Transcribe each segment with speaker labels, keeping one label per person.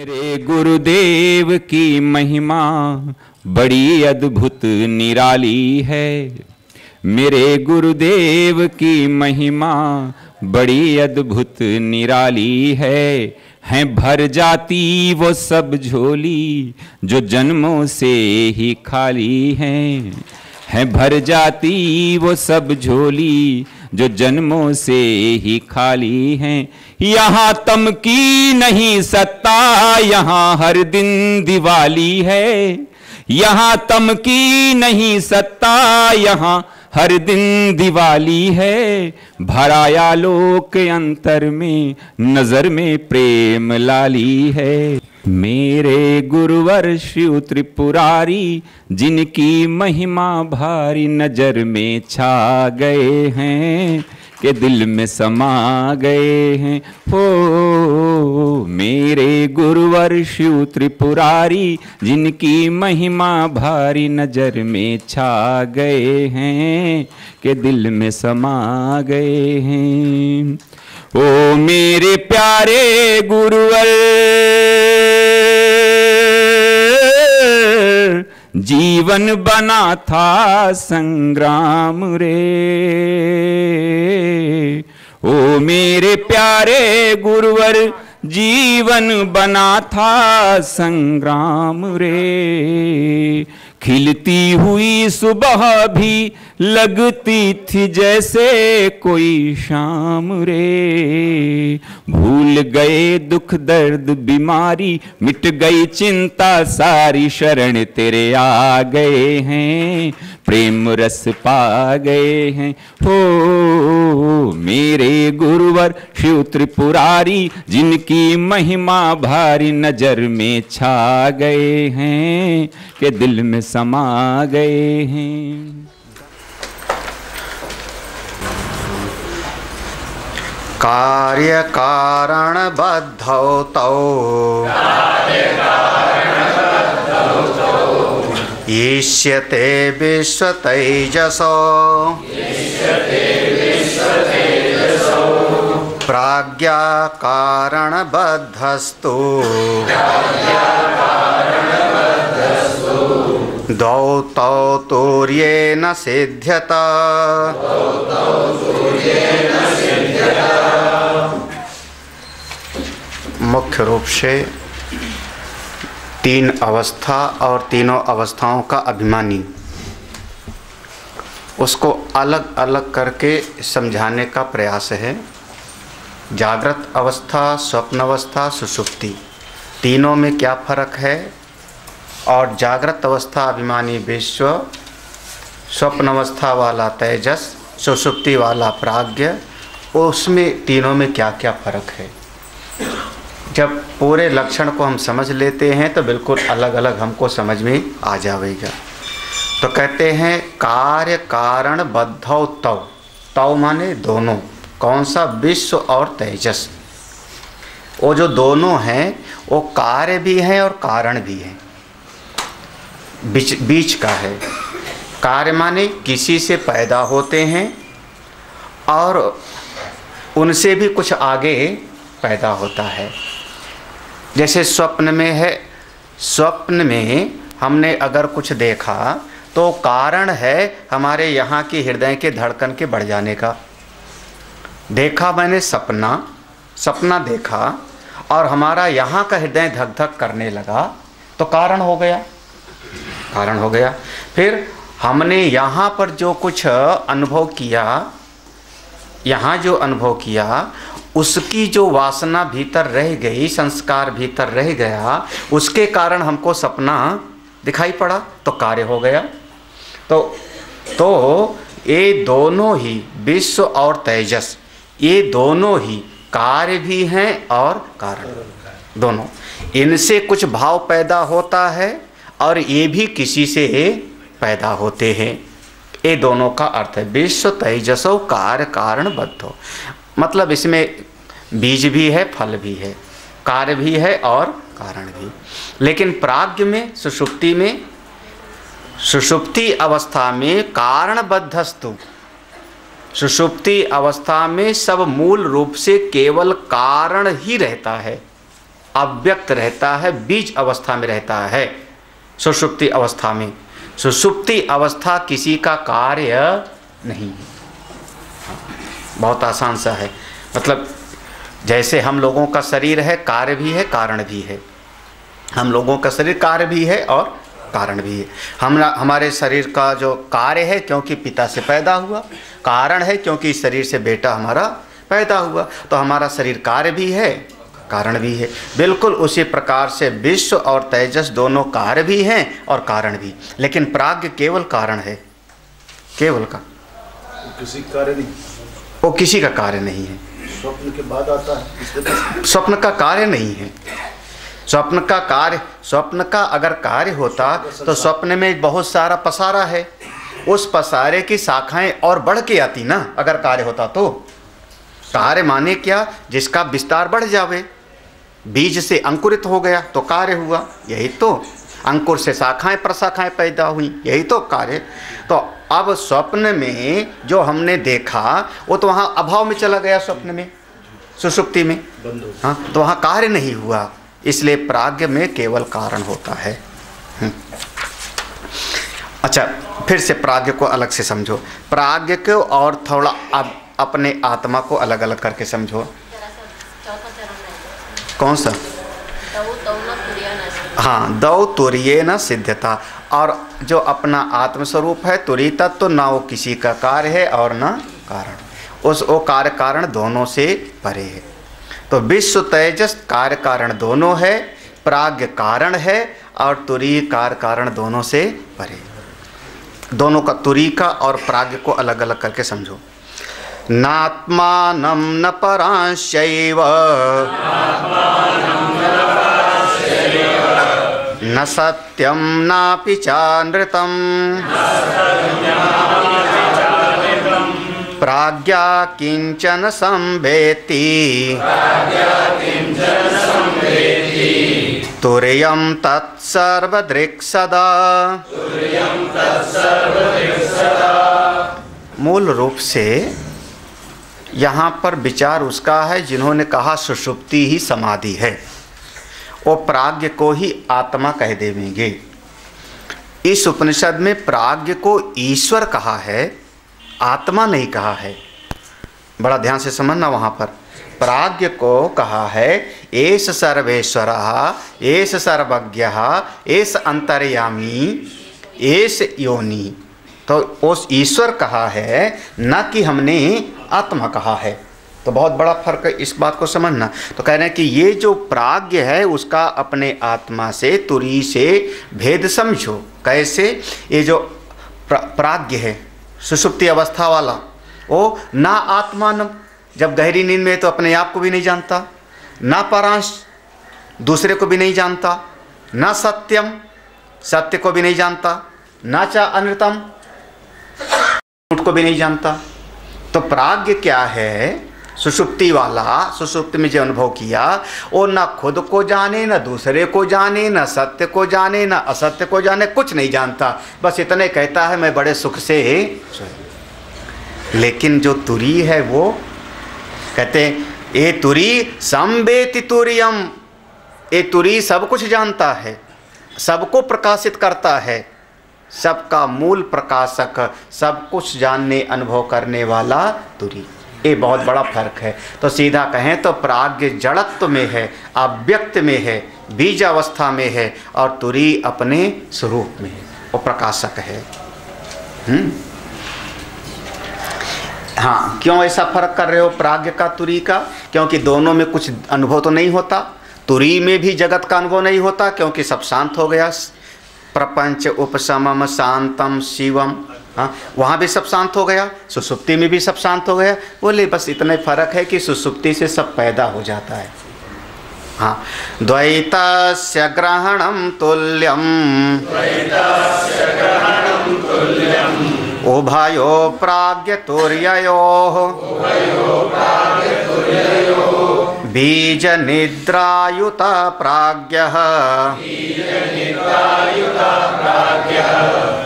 Speaker 1: मेरे गुरुदेव की महिमा बड़ी अद्भुत निराली है। मेरे गुरुदेव की महिमा बड़ी अद्भुत निराली है भर जाती वो सब झोली जो जन्मों से ही खाली है भर जाती वो सब झोली जो जन्मों से ही खाली हैं। यहाँ तम की नहीं सत्ता, यहाँ हर दिन दिवाली है। यहाँ तम की नहीं सत्ता, यहाँ हर दिन दिवाली है। भराया लोक अंतर में नजर में प्रेम लाली है। मेरे गुरुवर शिव त्रिपुरारी जिनकी महिमा भारी नजर में छा गए हैं के दिल में समा गए हैं। हो मेरे गुरुवर शिव त्रिपुरारी जिनकी महिमा भारी नजर में छा गए हैं के दिल में समा गए हैं। ओ मेरे प्यारे गुरुवर जीवन बना था संग्राम रे। ओ मेरे प्यारे गुरुवर जीवन बना था संग्राम रे। खिलती हुई सुबह भी लगती थी जैसे कोई शाम रे। भूल गए दुख दर्द बीमारी मिट गई चिंता सारी शरण तेरे आ गए हैं प्रेम रस पा गए हैं। हो मेरे गुरुवर शिव त्रिपुरारी जिनकी महिमा भारी नजर में छा गए हैं के दिल में समा गए हैं।
Speaker 2: कार्य कारण बद्धौ तौ ईष्यते विश्व तेजसो प्राज्ञा कारण बद्धस्तु द्वौ तौ तुर्येण सिद्ध्यत। मुख्य रूप से तीन अवस्था और तीनों अवस्थाओं का अभिमानी, उसको अलग अलग करके समझाने का प्रयास है। जागृत अवस्था, स्वप्न अवस्था, सुषुप्ति, तीनों में क्या फर्क है और जागृत अवस्था अभिमानी विश्व, स्वप्न अवस्था वाला तेजस, सुषुप्ति वाला प्राज्ञ, उसमें तीनों में क्या क्या फर्क है। जब पूरे लक्षण को हम समझ लेते हैं तो बिल्कुल अलग अलग हमको समझ में आ जाएगा। तो कहते हैं कार्य कारण बद्धौ तौ, तौ माने दोनों, कौन सा, विश्व और तेजस। वो जो दोनों हैं वो कार्य भी हैं और कारण भी हैं, बीच का है। कार्य माने किसी से पैदा होते हैं और उनसे भी कुछ आगे पैदा होता है। जैसे स्वप्न में है, स्वप्न में हमने अगर कुछ देखा तो कारण है हमारे यहाँ की हृदय के धड़कन के बढ़ जाने का। देखा मैंने सपना, सपना देखा और हमारा यहाँ का हृदय धक धक करने लगा तो कारण हो गया, कारण हो गया। फिर हमने यहाँ पर जो कुछ अनुभव किया, यहाँ जो अनुभव किया उसकी जो वासना भीतर रह गई, संस्कार भीतर रह गया, उसके कारण हमको सपना दिखाई पड़ा तो कार्य हो गया। तो ये दोनों ही विश्व और तेजस, ये दोनों ही कार्य भी हैं और कारण दोनों। इनसे कुछ भाव पैदा होता है और ये भी किसी से पैदा होते हैं। ये दोनों का अर्थ है विश्व तेजसो कार्य कारण बद्धो। मतलब इसमें बीज भी है, फल भी है, कार्य भी है और कारण भी। लेकिन प्राज्ञ में, सुषुप्ति में, सुषुप्ति अवस्था में कारण बद्धस्तु, सुषुप्ति अवस्था में सब मूल रूप से केवल कारण ही रहता है। अव्यक्त रहता है, बीज अवस्था में रहता है, सुषुप्ति अवस्था में। सुषुप्ति अवस्था किसी का कार्य नहीं है। बहुत आसान सा है, मतलब जैसे हम लोगों का शरीर है, कार्य भी है कारण भी है। हम लोगों का शरीर कार्य भी है और कारण भी है। हमारे शरीर का जो कार्य है क्योंकि पिता से पैदा हुआ, कारण है क्योंकि इस शरीर से बेटा हमारा पैदा हुआ, तो हमारा शरीर कार्य भी है कारण भी है। बिल्कुल उसी प्रकार से विश्व और तेजस दोनों कार्य भी हैं और कारण भी, लेकिन प्राज्ञ केवल कारण है, केवल का,
Speaker 3: किसी कार्य नहीं,
Speaker 2: वो किसी का कार्य नहीं है।
Speaker 3: स्वप्न के बाद आता है,
Speaker 2: स्वप्न का कार्य नहीं है। स्वप्न का कार्य, स्वप्न का अगर कार्य होता तो स्वप्न में बहुत सारा पसारा है, उस पसारे की शाखाएं और बढ़ के आती ना, अगर कार्य होता तो। कार्य माने क्या? जिसका विस्तार बढ़ जावे। बीज से अंकुरित हो गया तो कार्य हुआ, यही तो। अंकुर से शाखाएं प्रशाखाएं पैदा हुई, यही तो कार्य। तो अब स्वप्न में जो हमने देखा वो तो वहाँ अभाव में चला गया, स्वप्न में, सुषुप्ति में, हाँ, तो वहाँ कार्य नहीं हुआ। इसलिए प्राज्ञ में केवल कारण होता है। अच्छा, फिर से प्राज्ञ को अलग से समझो, प्राज्ञ को और थोड़ा अब अपने आत्मा को अलग अलग करके समझो। कौन सा? हाँ, दौ तुरीय न सिद्धता। और जो अपना आत्मस्वरूप है तुरी तत्व तो ना वो किसी का कार्य है और ना कारण, उस वो कार्य कारण दोनों से परे है। तो विश्व तेजस कार्य कारण दोनों है, प्राज्ञ कारण है और तुरी कार्य कारण दोनों से परे। दोनों का, तुरी का और प्राज्ञ को अलग अलग करके समझो। नात्मानं न परांश्चैव न सत्यं नापि चानृतं प्राज्ञा किंचन संवेति तुर्यं तत्सर्वदृक् सदा। मूल रूप से यहाँ पर विचार उसका है जिन्होंने कहा सुषुप्ति ही समाधि है, वो प्राज्ञ को ही आत्मा कह देंगे। इस उपनिषद में प्राज्ञ को ईश्वर कहा है, आत्मा नहीं कहा है। बड़ा ध्यान से समझना, वहाँ पर प्राज्ञ को कहा है एष सर्वेश्वरः, एष सर्वज्ञः, एष अंतर्यामी, एष योनि। तो उस ईश्वर कहा है, न कि हमने आत्मा कहा है। तो बहुत बड़ा फर्क है, इस बात को समझना। तो कह रहे हैं कि ये जो प्राज्ञ है उसका अपने आत्मा से, तुरी से भेद समझो। कैसे? ये जो प्राज्ञ है सुषुप्ति अवस्था वाला, वो ना आत्मानम, जब गहरी नींद में तो अपने आप को भी नहीं जानता, ना परांश दूसरे को भी नहीं जानता, ना सत्यम सत्य को भी नहीं जानता, ना चा अनृतम झूठ को भी नहीं जानता। तो प्राज्ञ क्या है? सुषुप्ति वाला, सुषुप्ति में जो अनुभव किया वो ना खुद को जाने, ना दूसरे को जाने, ना सत्य को जाने, ना असत्य को जाने, कुछ नहीं जानता, बस इतने कहता है मैं बड़े सुख से। लेकिन जो तुरी है वो कहते हैं ए तुरी संवेति तुर्यम, ए तुरी सब कुछ जानता है, सबको प्रकाशित करता है, सबका मूल प्रकाशक, सब कुछ जानने अनुभव करने वाला तुरी। ये बहुत बड़ा फर्क है। तो सीधा कहें तो प्राज्ञ जड़त्व में है, अव्यक्त में है, बीज अवस्था में है, और तुरी अपने स्वरूप में है, वो प्रकाशक है। हाँ, क्यों ऐसा फर्क कर रहे हो प्राज्ञ का तुरी का? क्योंकि दोनों में कुछ अनुभव तो नहीं होता। तुरी में भी जगत का अनुभव नहीं होता क्योंकि सब शांत हो गया, प्रपंच उपशमम शांतम शिवम, हाँ, वहाँ भी सब शांत हो गया, सुषुप्ति में भी सब शांत हो गया। बोले बस इतना फर्क है कि सुषुप्ति से सब पैदा हो जाता है। हाँ, द्वैतस्य ग्रहणं तुल्यम उभयो प्राज्ञ तुर्ययोः बीज निद्रायुता प्राज्ञः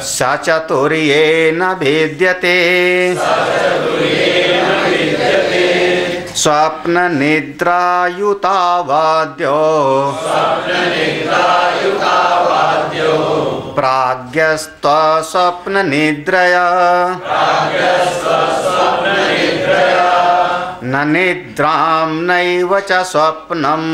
Speaker 2: स चतुर्येन भिद्यते। स्वप्न निद्रायुतावाद्यो प्राज्ञस्त्व स्वप्न निद्रया न निद्रां नैव च स्वप्नम्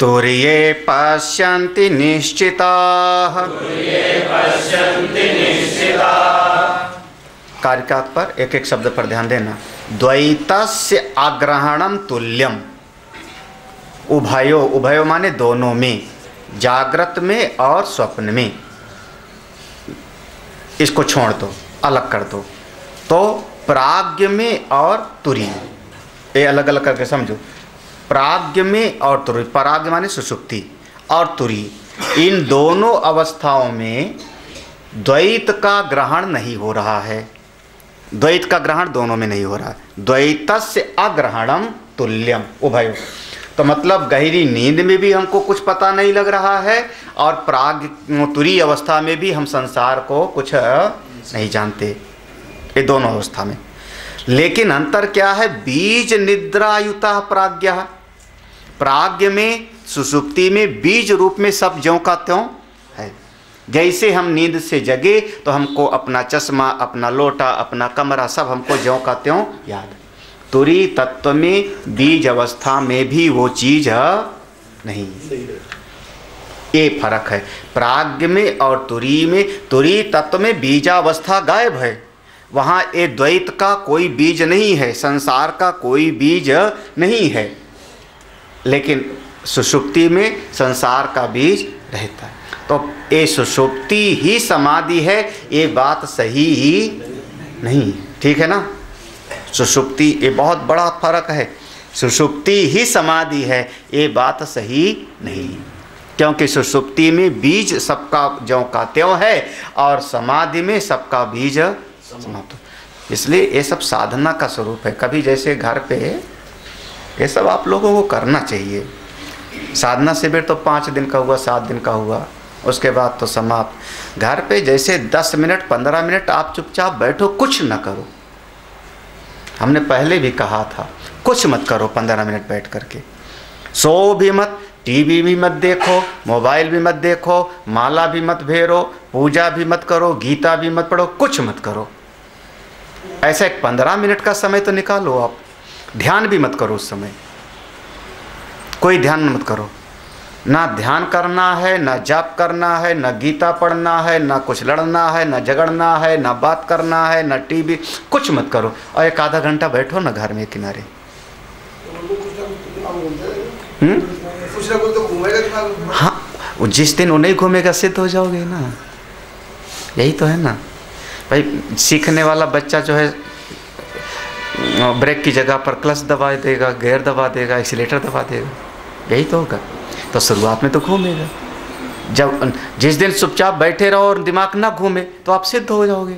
Speaker 2: तुर्ये पश्यन्ति निश्चिताः। कारिकात पर एक एक शब्द पर ध्यान देना। द्वैतस्य अग्रहणम तुल्यम, उभयो, उभयो माने दोनों में, जागृत में और स्वप्न में। इसको छोड़ दो, अलग कर दो। तो प्राज्ञ में और तुरीय, ये अलग अलग करके समझो। प्राज्ञ में और तुरीय, प्राज्ञ माने सुषुप्ति और तुरीय, इन दोनों अवस्थाओं में द्वैत का ग्रहण नहीं हो रहा है। द्वैत का ग्रहण दोनों में नहीं हो रहा है। द्वैतस्य अग्रहणम तुल्यम उभयो, तो मतलब गहरी नींद में भी हमको कुछ पता नहीं लग रहा है और प्राज्ञ तुरीय अवस्था में भी हम संसार को कुछ नहीं जानते, ये दोनों अवस्था में। लेकिन अंतर क्या है? बीज निद्रायुता प्राज्ञ, प्राज्ञ में सुषुप्ति में बीज रूप में सब ज्यों का त्यों है। जैसे हम नींद से जगे तो हमको अपना चश्मा, अपना लोटा, अपना कमरा सब हमको ज्यों का त्यों याद। तुरीय तत्व में बीज अवस्था में भी वो चीज नहीं, ये फर्क है प्राज्ञ में और तुरीय में। तुरीय तत्व में बीजावस्था गायब है, वहाँ ये द्वैत का कोई बीज नहीं है, संसार का कोई बीज नहीं है। लेकिन सुषुप्ति में संसार का बीज रहता है। तो ये सुषुप्ति ही समाधि है, ये बात सही ही नहीं, ठीक है ना। सुषुप्ति, ये बहुत बड़ा फर्क है। सुषुप्ति ही समाधि है, ये बात सही नहीं, क्योंकि सुषुप्ति में बीज सबका ज्यों का त्यों है और समाधि में सबका बीज समाप्त। इसलिए ये सब साधना का स्वरूप है। कभी जैसे घर पे ये सब आप लोगों को करना चाहिए। साधना शिविर तो 5 दिन का हुआ, 7 दिन का हुआ, उसके बाद तो समाप्त। घर पे जैसे 10 मिनट 15 मिनट आप चुपचाप बैठो, कुछ न करो। हमने पहले भी कहा था कुछ मत करो 15 मिनट बैठ करके। सो भी मत, टीवी भी मत देखो, मोबाइल भी मत देखो, माला भी मत फेरो, पूजा भी मत करो, गीता भी मत पढ़ो, कुछ मत करो। ऐसा एक 15 मिनट का समय तो निकालो। आप ध्यान भी मत करो उस समय, कोई ध्यान मत करो। ना ध्यान करना है, ना जाप करना है, ना गीता पढ़ना है, ना कुछ लड़ना है, ना झगड़ना है, ना बात करना है, ना टीवी, कुछ मत करो। और एक आधा घंटा बैठो ना घर में किनारे। हाँ, जिस दिन उन्हें घूमेगा सिद्ध हो जाओगे ना, यही तो है ना भाई। सीखने वाला बच्चा जो है ब्रेक की जगह पर क्लच दबा देगा, गियर दबा देगा, एक्सीलेटर दबा देगा, यही तो होगा। तो शुरुआत में तो घूमेगा। जब जिस दिन चुपचाप बैठे रहो और दिमाग ना घूमे तो आप सिद्ध हो जाओगे,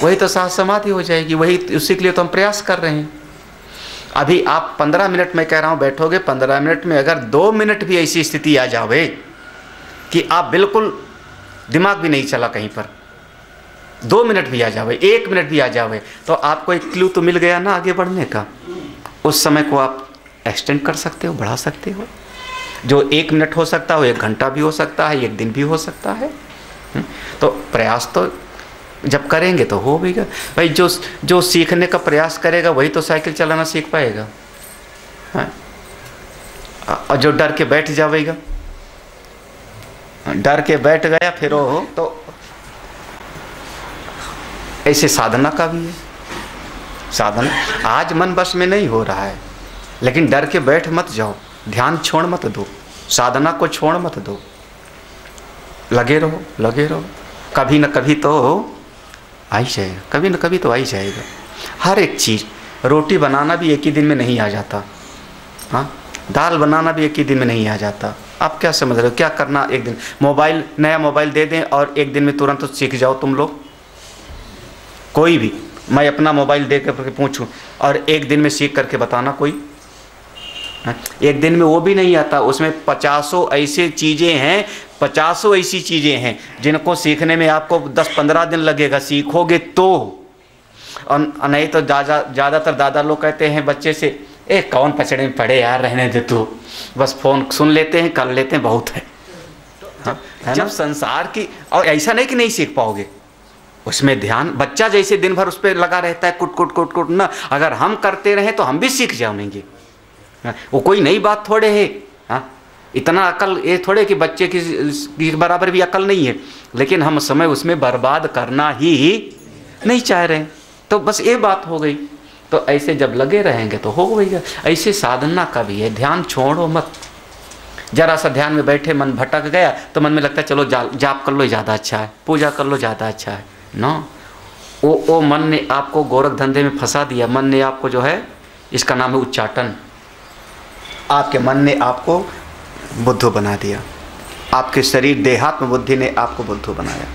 Speaker 2: वही तो साथ समाधि हो जाएगी। वही उसी के लिए तो हम प्रयास कर रहे हैं। अभी आप 15 मिनट में कह रहा हूँ बैठोगे, 15 मिनट में अगर 2 मिनट भी ऐसी स्थिति आ जावे कि आप बिल्कुल दिमाग भी नहीं चला कहीं पर, 2 मिनट भी आ जावे, 1 मिनट भी आ जावे, तो आपको एक क्लू तो मिल गया ना आगे बढ़ने का। उस समय को आप एक्सटेंड कर सकते हो, बढ़ा सकते हो। जो 1 मिनट हो सकता है वो 1 घंटा भी हो सकता है, 1 दिन भी हो सकता है। तो प्रयास तो जब करेंगे तो हो भी भाई। जो सीखने का प्रयास करेगा वही तो साइकिल चलाना सीख पाएगा। और जो डर के बैठ जाएगा, डर के बैठ गया फिर वो तो ऐसे साधना का भी है। साधना आज मन बस में नहीं हो रहा है, लेकिन डर के बैठ मत जाओ, ध्यान छोड़ मत दो, साधना को छोड़ मत दो, लगे रहो, लगे रहो। कभी न कभी तो आ ही जाएगा, कभी न कभी तो आ ही जाएगा। हर एक चीज़, रोटी बनाना भी एक ही दिन में नहीं आ जाता, हाँ, दाल बनाना भी एक ही दिन में नहीं आ जाता। आप क्या समझ रहे हो? क्या करना एक दिन? मोबाइल, नया मोबाइल दे दें और एक दिन में तुरंत सीख जाओ तुम लोग? कोई भी, मैं अपना मोबाइल दे करके पूछूं और एक दिन में सीख करके बताना कोई? एक दिन में वो भी नहीं आता। उसमें 50 ऐसी चीज़ें हैं, 50 ऐसी चीज़ें हैं जिनको सीखने में आपको 10-15 दिन लगेगा, सीखोगे तो। और नहीं तो ज़्यादातर दादा लोग कहते हैं बच्चे से, ए कौन पचड़े में पड़े यार, रहने दे तू, बस फ़ोन सुन लेते हैं, कर लेते हैं, बहुत है। हाँ, है ना? संसार की, और ऐसा नहीं कि नहीं सीख पाओगे, उसमें ध्यान, बच्चा जैसे दिन भर उस पर लगा रहता है, कुट कुट कुट कुट ना, अगर हम करते रहें तो हम भी सीख जाएंगे। वो कोई नई बात थोड़े है। हाँ, इतना अकल ये थोड़े कि बच्चे की बराबर भी अकल नहीं है, लेकिन हम समय उसमें बर्बाद करना ही नहीं चाह रहे, तो बस ये बात हो गई। तो ऐसे जब लगे रहेंगे तो हो गई। ऐसे साधना का भी है, ध्यान छोड़ो मत। जरा सा ध्यान में बैठे मन भटक गया तो मन में लगता है चलो जाप कर लो ज़्यादा अच्छा है, पूजा कर लो ज़्यादा अच्छा है ना। वो मन ने आपको गोरख धंधे में फंसा दिया। मन ने आपको जो है, इसका नाम है उच्चाटन, आपके मन ने आपको बुद्धू बना दिया, आपके शरीर देहात्म बुद्धि ने आपको बुद्धू बनाया।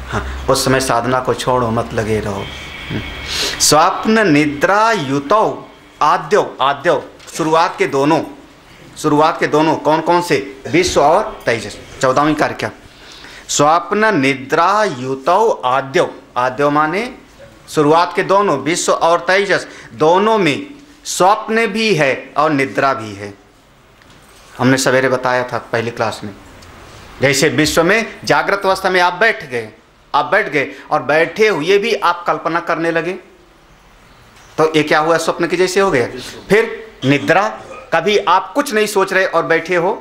Speaker 2: हाँ, उस समय साधना को छोड़ो मत, लगे रहो। स्वप्न निद्रा युतौ आद्यौ शुरुआत के दोनों कौन कौन से? विश्व और तेजस। 14वीं कार्य क्या? स्वप्न निद्रा युतौ आद्यौ माने शुरुआत के दोनों, विश्व और तेजस दोनों में स्वप्न भी है और निद्रा भी है। हमने सवेरे बताया था पहली क्लास में। जैसे विश्व में जागृत अवस्था में आप बैठ गए और बैठे हुए भी आप कल्पना करने लगे, तो ये क्या हुआ? स्वप्न के जैसे हो गया। फिर निद्रा, कभी आप कुछ नहीं सोच रहे और बैठे हो,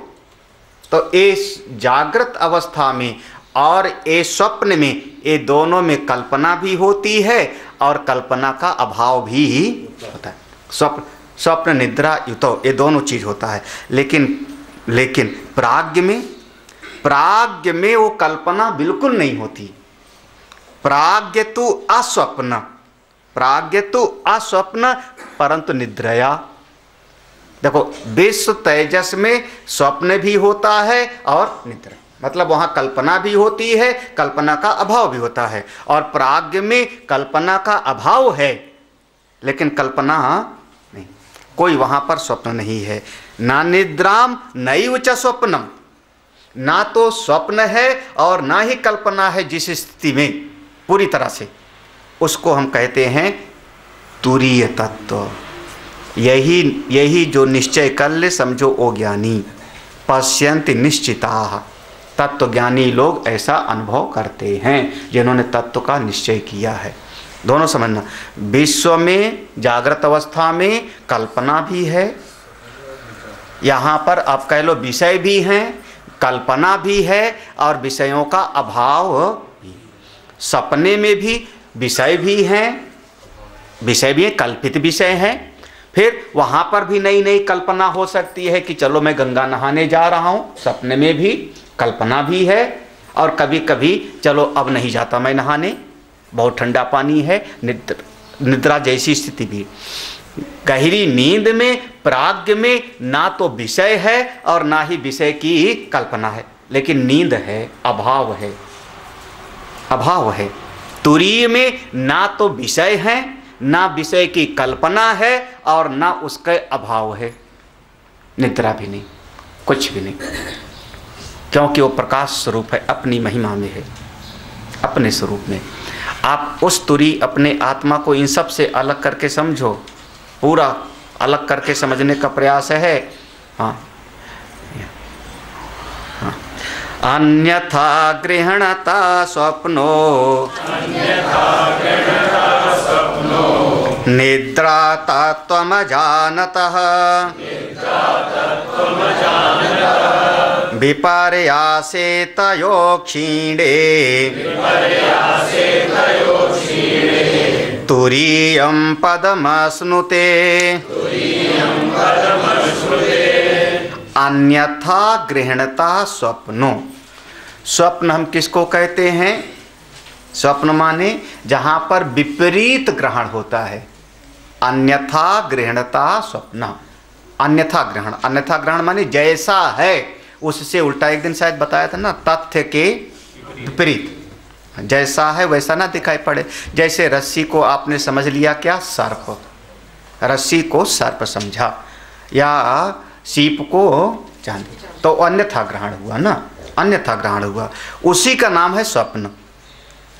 Speaker 2: तो इस जागृत अवस्था में और ये स्वप्न में, ये दोनों में कल्पना भी होती है और कल्पना का अभाव भी होता है। स्वप्न निद्रा युतो, ये दोनों चीज होता है। लेकिन प्राज्ञ में वो कल्पना बिल्कुल नहीं होती। प्राज्ञ तु अस्वप्न परंतु निद्रया। देखो, विश्व तेजस में स्वप्न भी होता है और निद्रा, मतलब वहाँ कल्पना भी होती है, कल्पना का अभाव भी होता है। और प्राज्ञ में कल्पना का अभाव है लेकिन कल्पना नहीं, कोई वहाँ पर स्वप्न नहीं है। ना निद्राम नैव च स्वप्नम, ना तो स्वप्न है और ना ही कल्पना है। जिस स्थिति में पूरी तरह से, उसको हम कहते हैं तुरीय तत्व। यही जो निश्चय कर ले, समझो ओ ज्ञानी। पश्यन्ति निश्चिताः, तत्व ज्ञानी लोग ऐसा अनुभव करते हैं जिन्होंने तत्व का निश्चय किया है। दोनों समझना, विश्व में जागृत अवस्था में कल्पना भी है, यहाँ पर आप कह लो विषय भी हैं, कल्पना भी है और विषयों का अभाव भी। सपने में भी विषय भी हैं, कल्पित विषय हैं। फिर वहाँ पर भी नई नई कल्पना हो सकती है कि चलो मैं गंगा नहाने जा रहा हूँ, सपने में भी कल्पना भी है। और कभी कभी चलो अब नहीं जाता मैं नहाने, बहुत ठंडा पानी है, निद्रा जैसी स्थिति भी। गहरी नींद में, प्राज्ञ में ना तो विषय है और ना ही विषय की कल्पना है, लेकिन नींद है, अभाव है। तुरीय में ना तो विषय है, ना विषय की कल्पना है और ना उसका अभाव है। निद्रा भी नहीं, कुछ भी नहीं, क्योंकि वो प्रकाश स्वरूप है, अपनी महिमा में है, अपने स्वरूप में। आप उस तुरी अपने आत्मा को इन सब से अलग करके समझो, पूरा अलग करके समझने का प्रयास है। हाँ, अन्यथा गृहणता स्वप्नो निद्रा तत्त्वमजानतः विपर्यासे तयो क्षीणे तुरीयं पदमश्नुते। अन्यथा गृहणता स्वप्नो। स्वप्न हम किसको कहते हैं? स्वप्न माने जहाँ पर विपरीत ग्रहण होता है। अन्यथा गृहणता स्वप्न। अन्यथा ग्रहण माने जैसा है उससे उल्टा। एक दिन शायद बताया था ना, तथ्य के विपरीत, जैसा है वैसा ना दिखाई पड़े। जैसे रस्सी को आपने समझ लिया क्या? सर्प। रस्सी को सर्प समझा या सीप को चांदी, तो अन्यथा ग्रहण हुआ ना, अन्यथा ग्रहण हुआ। उसी का नाम है स्वप्न।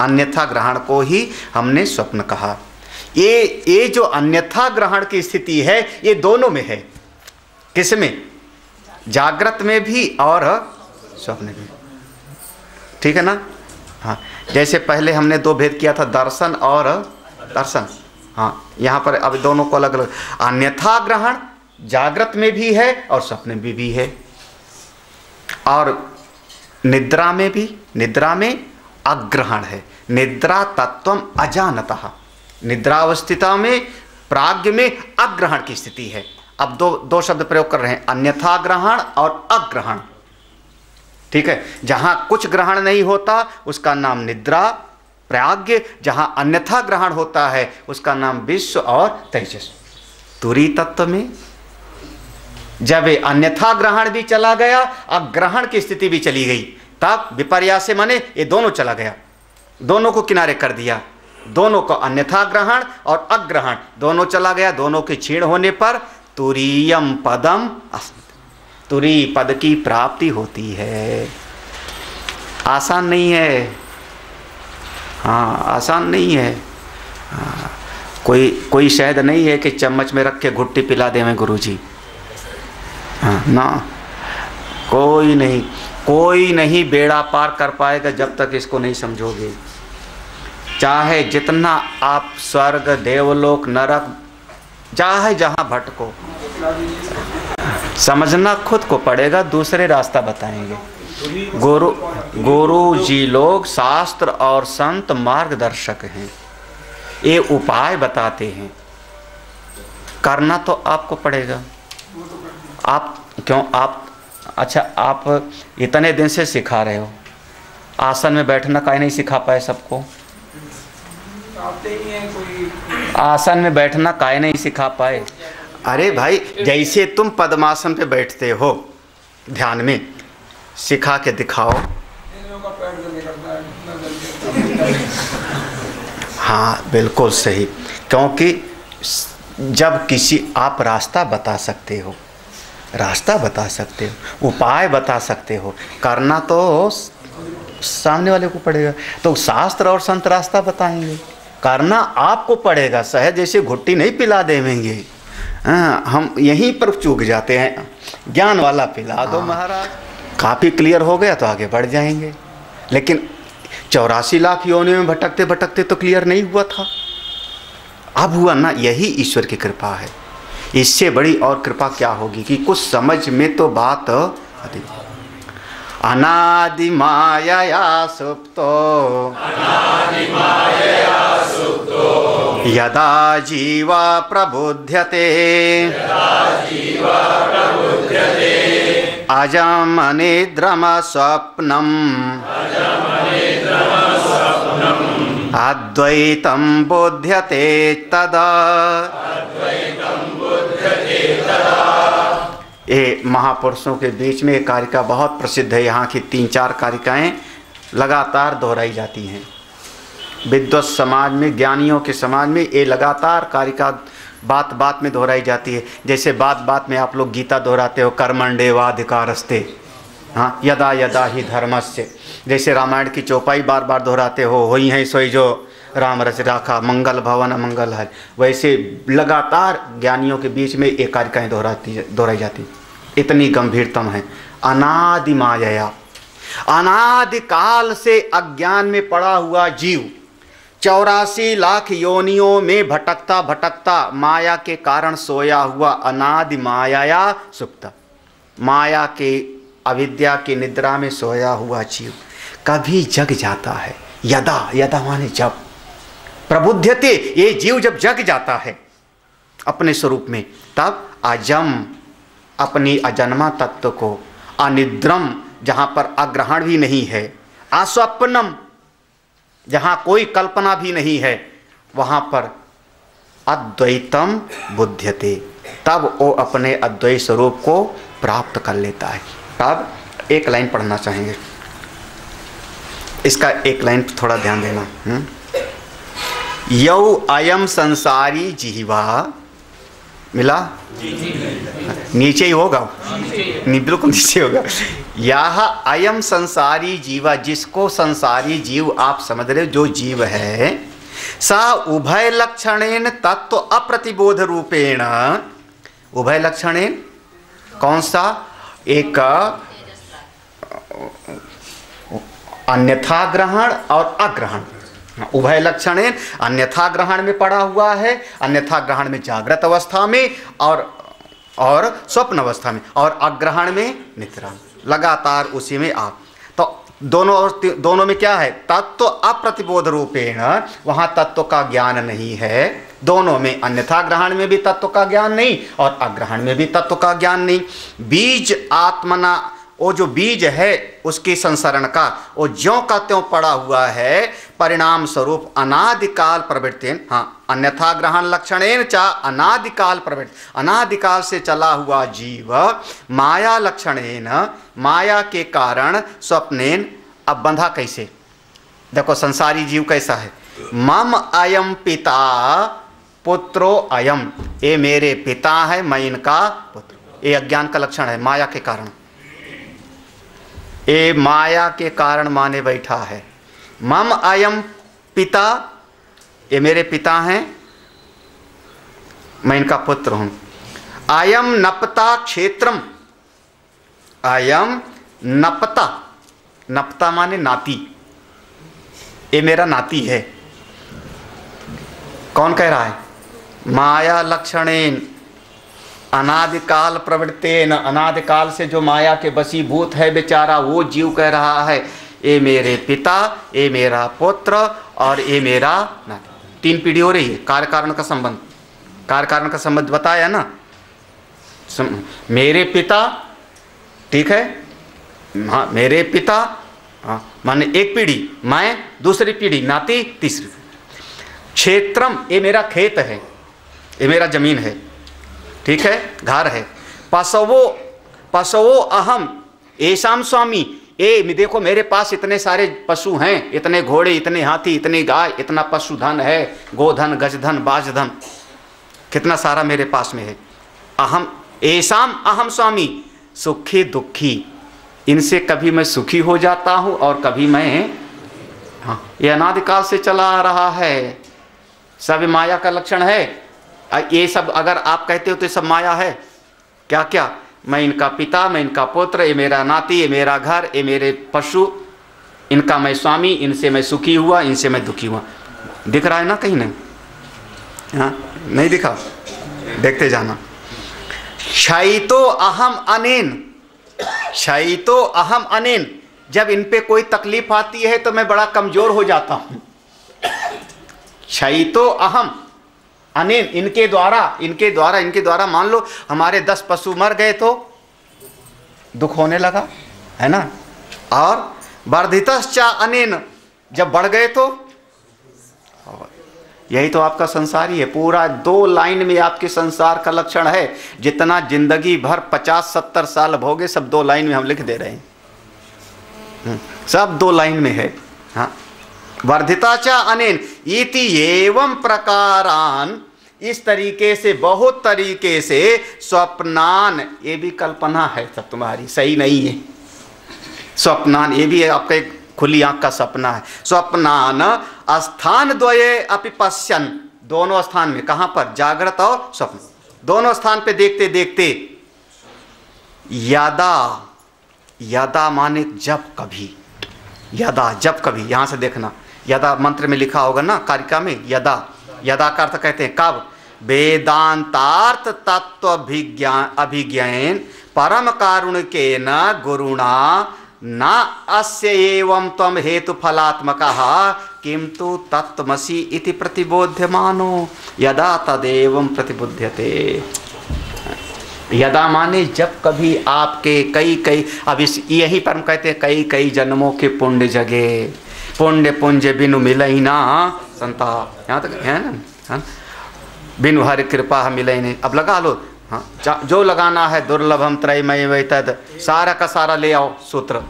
Speaker 2: अन्यथा ग्रहण को ही हमने स्वप्न कहा। ये जो अन्यथा ग्रहण की स्थिति है ये दोनों में है। किसमें? जागृत में भी और स्वप्न में। ठीक है ना? हाँ, जैसे पहले हमने दो भेद किया था, दर्शन और दर्शन। हाँ, यहाँ पर अब दोनों को अलग अलग। अन्यथा ग्रहण जागृत में भी है और स्वप्न में भी है, और निद्रा में भी। निद्रा में अग्रहण है। निद्रा तत्वम अजानतः, निद्रावस्थिता में प्राज्ञ में अग्रहण की स्थिति है। अब दो शब्द प्रयोग कर रहे हैं, अन्यथा ग्रहण और अग्रहण। ठीक है, जहां कुछ ग्रहण नहीं होता उसका नाम निद्रा प्राज्ञ, जहां अन्यथा ग्रहण होता है उसका नाम विश्व और तेजस। तुरी तत्व में जब अन्यथा ग्रहण भी चला गया, अग्रहण की स्थिति भी चली गई, तब विपर्यास से माने ये दोनों चला गया, दोनों को किनारे कर दिया। दोनों को अन्यथा ग्रहण और अग्रहण दोनों चला गया। दोनों के क्षीण होने पर तुरीयम पदम अस्मि, तुरी पद की प्राप्ति होती है। आसान नहीं है। हाँ, आसान नहीं है। हाँ, कोई शहद नहीं है कि चम्मच में रख के घुट्टी पिला देवें गुरुजी। हाँ ना, कोई नहीं बेड़ा पार कर पाएगा जब तक इसको नहीं समझोगे। चाहे जितना आप स्वर्ग देवलोक नरक चाहे जहां भटको, समझना खुद को पड़ेगा, दूसरे रास्ता बताएंगे। गुरु जी लोग शास्त्र और संत मार्गदर्शक हैं, ये उपाय बताते हैं, करना तो आपको पड़ेगा। आप क्यों अच्छा आप इतने दिन से सिखा रहे हो, आसन में बैठना काहे नहीं सिखा पाए सबको? आसन में बैठना काहे नहीं सिखा पाए? अरे भाई, जैसे तुम पद्मासन पे बैठते हो ध्यान में, सिखा के दिखाओ। हाँ बिल्कुल सही, क्योंकि जब किसी आप रास्ता बता सकते हो, उपाय बता सकते हो, करना तो सामने वाले को पड़ेगा। तो शास्त्र और संत रास्ता बताएंगे, करना आपको पड़ेगा। सहज जैसे घुट्टी नहीं पिला देंगे। हम यहीं पर चूक जाते हैं, ज्ञान वाला पिला दो महाराज, काफ़ी क्लियर हो गया तो आगे बढ़ जाएंगे। लेकिन 84 लाख योनियों में भटकते भटकते तो क्लियर नहीं हुआ था, अब हुआ ना। यही ईश्वर की कृपा है, इससे बड़ी और कृपा क्या होगी कि कुछ समझ में तो बात आती। अनादि मायया सुप्तो यदा जीवा प्रबुध्यते अजम अनिद्रम स्वप्नम अद्वैतं बोध्यते तदा। ये महापुरुषों के बीच में एक कारिका बहुत प्रसिद्ध है। यहाँ की 3-4 कारिकाएँ लगातार दोहराई जाती हैं। विद्वत समाज में, ज्ञानियों के समाज में ये लगातार कारिका बात बात में दोहराई जाती है। जैसे बात बात में आप लोग गीता दोहराते हो, कर्मण्येवाधिकारस्ते, हाँ, यदा यदा ही धर्मस्य। जैसे रामायण की चौपाई बार बार दोहराते हो, होई है सोई जो राम रच राखा, मंगल भवन मंगल है। वैसे लगातार ज्ञानियों के बीच में ये कारिकाएँ दोहराई जाती, इतनी गंभीरतम है। अनादि माया, अनादि काल से अज्ञान में पड़ा हुआ जीव 84 लाख योनियों में भटकता भटकता माया के कारण सोया हुआ, अनादि माया सुप्त, माया के अविद्या की निद्रा में सोया हुआ जीव कभी जग जाता है। यदा, यदा माने जब, प्रबुध्यते, ये जीव जब जग जाता है अपने स्वरूप में, तब अजम, अपनी अजन्मा तत्व को, अनिद्रम, जहाँ पर अग्रहण भी नहीं है, अस्वप्नम, जहाँ कोई कल्पना भी नहीं है, वहाँ पर अद्वैतम बुध्यते, तब वो अपने अद्वैत स्वरूप को प्राप्त कर लेता है। तब एक लाइन पढ़ना चाहेंगे, इसका एक लाइन थोड़ा ध्यान देना। यौ अयम संसारी जीवा, मिला? नीचे ही होगा, बिल्कुल नीचे होगा। यह अयम संसारी जीवा, जिसको संसारी जीव आप समझ रहे हो, जो जीव है, सा उभय लक्षणेन तत्व अप्रतिबोध रूपेण, उभय लक्षणेन कौन सा, एक अन्यथा ग्रहण और अग्रहण, उभय लक्षणेन अन्यथा ग्रहण में पड़ा हुआ है, अन्यथा ग्रहण में जागृत अवस्था में और स्वप्न अवस्था में, और अग्रहण में निद्रा, लगातार उसी में आप। तो दोनों में क्या है, तत्व अप्रतिबोध रूपेण, वहां तत्व का ज्ञान नहीं है दोनों में, अन्यथा ग्रहण में भी तत्व का ज्ञान नहीं और अग्रहण में भी तत्व का ज्ञान नहीं। बीज आत्मना, वो जो बीज है उसके संसरण का वो ज्यों का त्यों पड़ा हुआ है, परिणाम स्वरूप अनादिकाल प्रवृत्ति, हाँ अन्यथा ग्रहण लक्षणेन चा अनादिकाल प्रवृत्ति, अनादिकाल से चला हुआ जीव माया लक्षणेन, माया के कारण स्वप्नेन, अब बंधा कैसे, देखो संसारी जीव कैसा है, मम अयम पिता पुत्रो अयम, ये मेरे पिता है मैं इनका पुत्र, ये अज्ञान का लक्षण है, माया के कारण, ये माया के कारण माने बैठा है। मम अयम पिता, ये मेरे पिता हैं, मैं इनका पुत्र हूं। अयम नपता क्षेत्रम, अयम नपता, नपता माने नाती, ये मेरा नाती है। कौन कह रहा है, माया लक्षणेन अनादिकाल प्रवृत्तेन, अनादिकाल से जो माया के वशीभूत है बेचारा वो जीव कह रहा है ये मेरे पिता, ये मेरा पुत्र और ये मेरा नाती। तीन पीढ़ी हो रही है, कार्य कारण का संबंध, कार्य कारण का संबंध बताया ना, मेरे पिता, ठीक है, हाँ मेरे पिता, हाँ माने एक पीढ़ी, मैं दूसरी पीढ़ी, नाती तीसरी। क्षेत्रम, ये मेरा खेत है, ये मेरा जमीन है, ठीक है, घर है। पशवो अहम ऐसाम स्वामी, ये देखो मेरे पास इतने सारे पशु हैं, इतने घोड़े, इतने हाथी, इतनी गाय, इतना पशुधन है, गोधन गजधन बाजधन, कितना सारा मेरे पास में है। अहम ऐसाम अहम स्वामी, सुखी दुखी, इनसे कभी मैं सुखी हो जाता हूँ और कभी मैं, हाँ ये अनादिकाल से चला आ रहा है, सब माया का लक्षण है। ये सब अगर आप कहते हो तो ये सब माया है, क्या क्या, मैं इनका पिता, मैं इनका पुत्र, ये मेरा नाती, ये मेरा घर, ये मेरे पशु, इनका मैं स्वामी, इनसे मैं सुखी हुआ, इनसे मैं दुखी हुआ। दिख रहा है ना कहीं नहीं, हाँ नहीं दिखा, देखते जाना। क्षयितो अहम अनेन, क्षयितो अहम अनेन, जब इन पे कोई तकलीफ आती है तो मैं बड़ा कमजोर हो जाता हूँ। क्षयितो अहम अनेन, इनके द्वारा मान लो हमारे 10 पशु मर गए तो दुख होने लगा है ना, और वर्धितश्चा अनेन, जब बढ़ गए तो, यही तो आपका संसार ही है, पूरा 2 लाइन में आपके संसार का लक्षण है। जितना जिंदगी भर 50-70 साल भोगे सब 2 लाइन में हम लिख दे रहे हैं, सब 2 लाइन में है। हाँ, वर्धिताचा अनेन इति एवं प्रकारान, इस तरीके से, बहुत तरीके से, स्वप्नान, ये भी कल्पना है सब तुम्हारी, सही नहीं है। स्वप्नान, ये भी आपका एक खुली आंख का सपना है। स्वप्नान स्थान द्वये अपि पश्यन्, दोनों स्थान में, कहां पर, जागृत और स्वप्न, दोनों स्थान पे देखते देखते, यदा, यदा माने जब कभी, यदा जब कभी, यहां से देखना, यदा मंत्र में लिखा होगा ना, कारिका में, यदा, यदा का अर्थ कहते हैं कब, वेदांतार्थ तत्व अभिज्ञान परम कारुणिके न गुरुणा न अस्य एवं त्वम हेतु फलात्मकः किंतु तत्त्वमसि इति प्रतिबोध्यमानो यदा तदेवं प्रतिबुध्यते। यदा माने जब कभी आपके कई, अब इस यही पर हम कहते हैं कई जन्मों के पुण्य जगे, पुण्य पुंज बिनु मिलई ना संताप, यहाँ तक है ना, हाँ? बिनु हरि कृपा मिलई नहीं, अब लगा लो, हाँ जो लगाना है, दुर्लभम त्रयमय वैतद, सारा का सारा ले आओ सूत्र।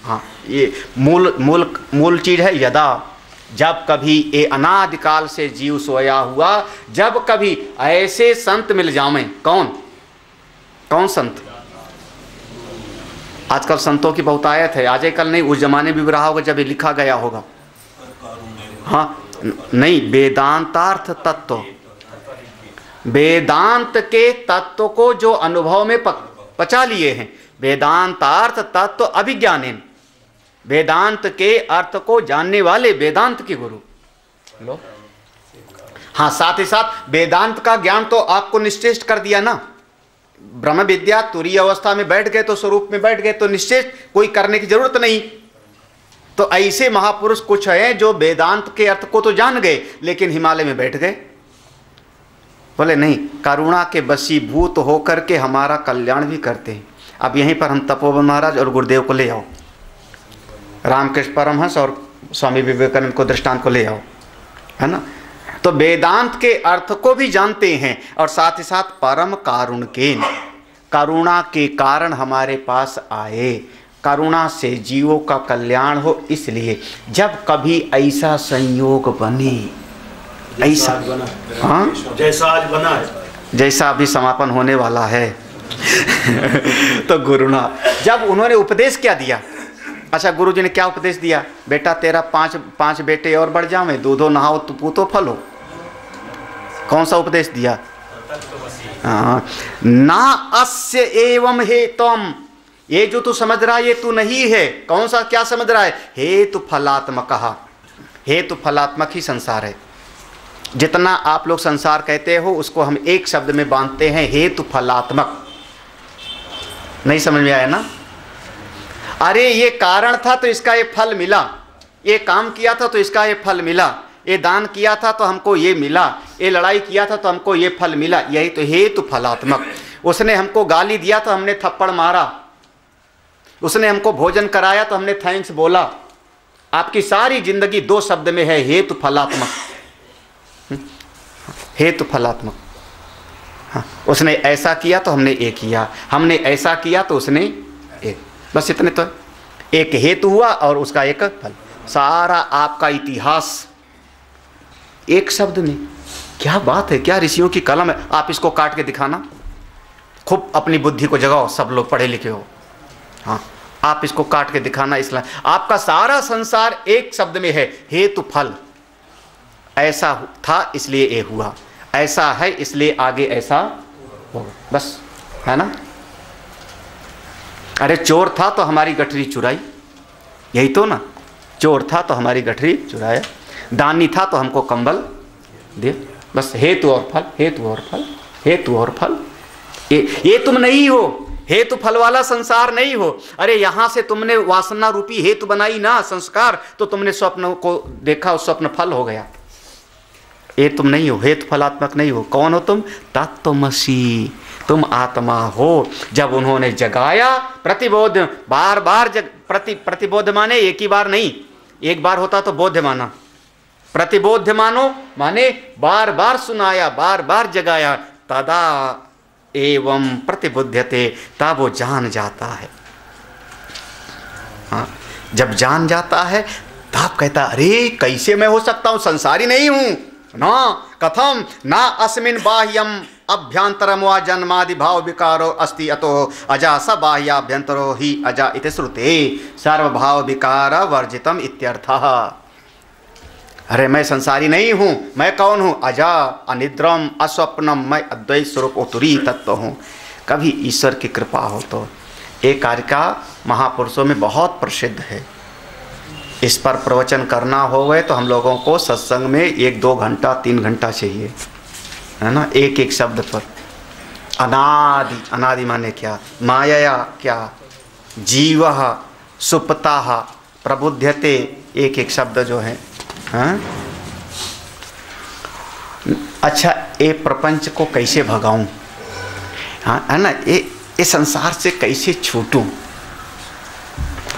Speaker 2: हाँ, ये मूल चीज है यदा, जब कभी, ये अनादिकाल से जीव सोया हुआ, जब कभी ऐसे संत मिल जावें, कौन संत, आजकल संतों की बहुत आयत है, आज कल नहीं, उस जमाने में भी रहा होगा जब ये लिखा गया होगा। हाँ, नहीं, वेदांतार्थ तत्व, वेदांत के तत्व को जो अनुभव में पचा लिए हैं, वेदांतार्थ तत्व अभिज्ञानेन, वेदांत के अर्थ को जानने वाले वेदांत के गुरु। लो हाँ, साथ ही साथ वेदांत का ज्ञान तो आपको निश्चेष्ट कर दिया ना, ब्रह्म विद्या तुरीय अवस्था में बैठ गए तो स्वरूप में बैठ गए तो निश्चेष्ट, कोई करने की जरूरत नहीं। तो ऐसे महापुरुष कुछ हैं जो वेदांत के अर्थ को तो जान गए लेकिन हिमालय में बैठ गए, बोले नहीं, करुणा के वशीभूत होकर के हमारा कल्याण भी करते हैं। अब यहीं पर हम तपोवन महाराज और गुरुदेव को ले आओ, रामकृष्ण परमहंस और स्वामी विवेकानंद को दृष्टांत को ले आओ, है ना। तो वेदांत के अर्थ को भी जानते हैं और साथ ही साथ परम कारुण के, करुणा के कारण हमारे पास आए, करुणा से जीवों का कल्याण हो, इसलिए जब कभी ऐसा संयोग बने, ऐसा हाँ
Speaker 3: जैसा आज बना है,
Speaker 2: जैसा अभी समापन होने वाला है तो गुरुना जब उन्होंने उपदेश क्या दिया, अच्छा गुरुजी ने क्या उपदेश दिया, बेटा तेरा पांच बेटे और बढ़ जावे, दूधो नहाओ तो पूतो फलो। कौन सा उपदेश दिया? ना अस्य एवं हेतुम, ये जो तू समझ रहा है ये तू नहीं है। कौन सा, क्या समझ रहा है? हेतु फलात्मक, हेतु फलात्मक ही संसार है। जितना आप लोग संसार कहते हो उसको हम एक शब्द में बांधते हैं, हेतु फलात्मक। नहीं समझ में आया ना? अरे ये कारण था तो इसका ये फल मिला, ये काम किया था तो इसका ये फल मिला, ये दान किया था तो हमको ये मिला, ये लड़ाई किया था तो हमको ये फल मिला, यही तो हेतु फलात्मक। उसने हमको गाली दिया तो हमने थप्पड़ मारा, उसने हमको भोजन कराया तो हमने थैंक्स बोला। आपकी सारी जिंदगी दो शब्द में है, हेतु फलात्मक, हेतु फलात्मक। हाँ, उसने ऐसा किया तो हमने ये किया, हमने ऐसा किया तो उसने एक, बस इतने तो एक हेतु हुआ और उसका एक फल। सारा आपका इतिहास एक शब्द में। क्या बात है, क्या ऋषियों की कलम है। आप इसको काट के दिखाना, खूब अपनी बुद्धि को जगाओ, सब लोग पढ़े लिखे हो। हाँ, आप इसको काट के दिखाना, इसलिए आपका सारा संसार एक शब्द में है, हेतु फल। ऐसा था इसलिए ये हुआ, ऐसा है इसलिए आगे ऐसा होगा, बस, है ना। अरे चोर था तो हमारी गठरी चुराई, यही तो ना। चोर था तो हमारी गठरी चुराया, दानी था तो हमको कंबल दे, बस हेतु और फल, हेतु और फल, हेतु और फल। ये तुम नहीं हो, हेतु फल वाला संसार नहीं हो। अरे यहां से तुमने वासना रूपी हेतु बनाई ना, संस्कार, तो तुमने स्वप्न को देखा, उस स्वप्न फल हो गया। ये तुम नहीं हो, हेतु फलात्मक नहीं हो। कौन हो तुम? तत्त्वमसि, तुम आत्मा हो। जब उन्होंने जगाया, प्रतिबोध, बार बार प्रतिबोध माने एक ही बार नहीं, एक बार होता तो बोध माना, प्रतिबोध मानो माने बार बार सुनाया, बार बार जगाया। तदा एवं प्रतिबुध्यते, तब वो जान जाता है। हाँ, जब जान जाता है तब कहता, अरे कैसे मैं हो सकता हूं, संसारी नहीं हूं ना, कथम ना अस्मिन् बाह्यम अभ्यंतरम वा जन्मादि भाव विकारो अस्ति अतो अजा स बाह्याभ्यंतरो ही अजा इति श्रुते सर्वभाव विकार वर्जितम इत्यर्थः। अरे मैं संसारी नहीं हूँ, मैं कौन हूँ? अजा, अनिद्रम, अस्वप्नम, मैं अद्वैत स्वरूप उतरी तत्व हूँ। कभी ईश्वर की कृपा हो तो। एक कारिका महापुरुषों में बहुत प्रसिद्ध है, इस पर प्रवचन करना हो गए तो हम लोगों को सत्संग में 1-2 घंटा 3 घंटा चाहिए, है ना, एक एक शब्द पर। अनादि, अनादि माने क्या? माया क्या? जीवः सुप्तः प्रबुध्यते, एक एक शब्द जो है। हाँ? अच्छा, ये प्रपंच को कैसे भगाऊं, हाँ, है ना, ये संसार से कैसे छूटूं?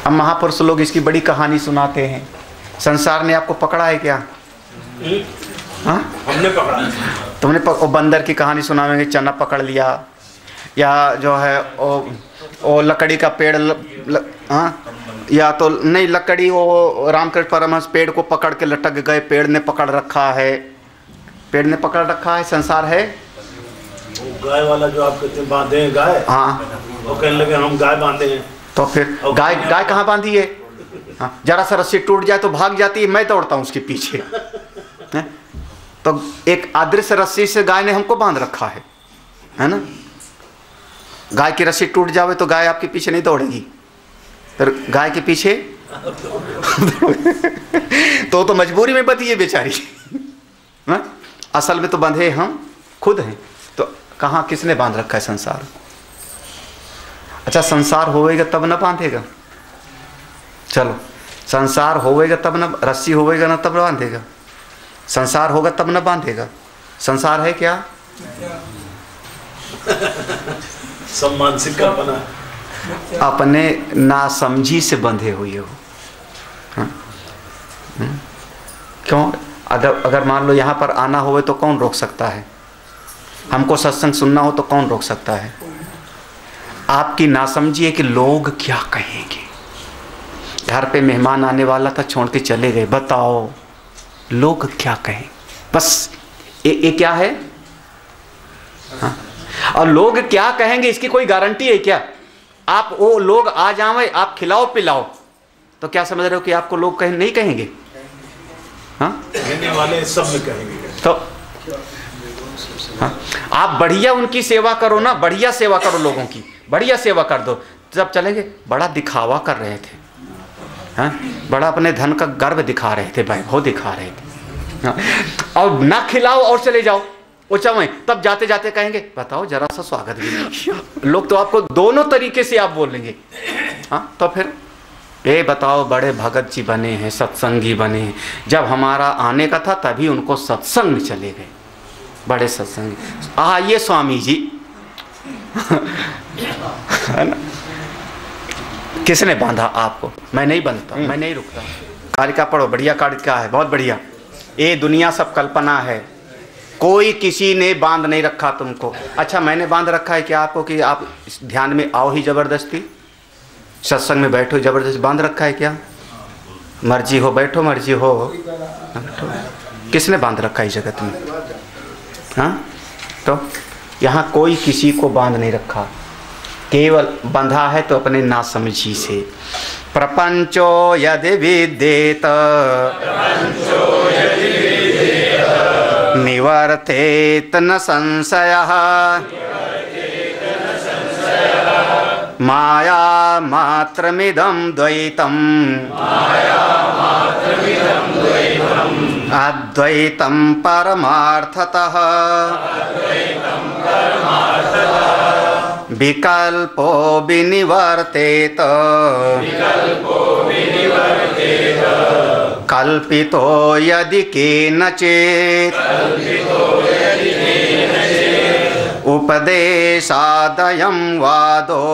Speaker 2: अब महापुरुष लोग इसकी बड़ी कहानी सुनाते हैं। संसार ने आपको पकड़ा है क्या? हाँ,
Speaker 3: हमने पकड़ा।
Speaker 2: तुमने वो बंदर की कहानी सुनावेंगे, चना पकड़ लिया, या जो है वो लकड़ी का पेड़ हाँ, या तो नहीं लकड़ी, वो रामकृष्ण परमहंस पेड़ को पकड़ के लटक गए, पेड़ ने पकड़ रखा है, पेड़ ने पकड़ रखा है, संसार है।
Speaker 3: वो गाय वाला जो आप कहते हैं बांधे हैं गाय,
Speaker 2: हाँ,
Speaker 3: वो कहने लगे हम गाय बांधे हैं।
Speaker 2: तो फिर गाय कहाँ बांधी है? हाँ, जरा सा रस्सी टूट जाए तो भाग जाती है, मैं दौड़ता हूँ उसके पीछे। है? तो एक अदृश्य रस्सी से गाय ने हमको बांध रखा है ना। गाय की रस्सी टूट जावे तो गाय आपके पीछे नहीं दौड़ेगी, फिर गाय के पीछे तो मजबूरी में बंधी है बेचारी। है? असल में तो बंधे हम खुद हैं। तो कहाँ किसने बांध रखा है? संसार। अच्छा, संसार होवेगा तब ना बांधेगा। चलो, संसार होवेगा तब ना, रस्सी होवेगा ना तब बांधेगा। संसार होगा तब ना बांधेगा। संसार है क्या?
Speaker 3: सब मानसिक कल्पना,
Speaker 2: अपने नासमझी से बंधे हुए हो। क्यों? अगर मान लो यहाँ पर आना होवे तो कौन रोक सकता है? हमको सत्संग सुनना हो तो कौन रोक सकता है? आपकी नासमझी है कि लोग क्या कहेंगे। घर पे मेहमान आने वाला था, छोड़ के चले गए, बताओ लोग क्या कहें। बस ये क्या है? हाँ? और लोग क्या कहेंगे इसकी कोई गारंटी है क्या? आप वो लोग आ जावे, आप खिलाओ पिलाओ, तो क्या समझ रहे हो कि आपको लोग कहें नहीं कहेंगे? हाँ,
Speaker 3: कहने वाले सब में कहेंगे।
Speaker 2: तो हाँ, आप बढ़िया उनकी सेवा करो ना, बढ़िया सेवा करो, लोगों की बढ़िया सेवा कर दो। जब चलेंगे बड़ा दिखावा कर रहे थे, हाँ, बड़ा अपने धन का गर्व दिखा रहे थे, वैभव दिखा रहे थे, हाँ, और ना खिलाओ और चले जाओ उचावे, तब जाते जाते कहेंगे बताओ जरा सा स्वागत भी नहीं। लोग तो आपको दोनों तरीके से आप बोलेंगे। हाँ, तो फिर ये बताओ, बड़े भगत जी बने हैं, सत्संगी बने हैं, जब हमारा आने का था तभी उनको सत्संग में चले गए, बड़े सत्संगी। आइए स्वामी जी, है ना? किसने बांधा आपको? मैं नहीं बांधता, मैं नहीं रुकता। कारिका पढ़ो, बढ़िया कारिका है, बहुत बढ़िया। ये दुनिया सब कल्पना है, कोई किसी ने बांध नहीं रखा तुमको। अच्छा, मैंने बांध रखा है क्या आपको कि आप ध्यान में आओ ही जबरदस्ती, सत्संग में बैठो जबरदस्ती? बांध रखा है क्या? मर्जी हो बैठो, मर्जी हो बैठो। किसने बांध रखा है इस जगत में? हाँ, तो यहाँ कोई किसी को बांध नहीं रखा, केवल बंधा है तो अपने नासमझी से। प्रपंचो यदि विद्येत निवर्तेत न संशयः माया मात्रमिदं द्वैतम् अद्वैतं परमार्थतः विकल्पो विनिवर्तेत कल्पितो यदि केनचित् उपदेशादयं वादो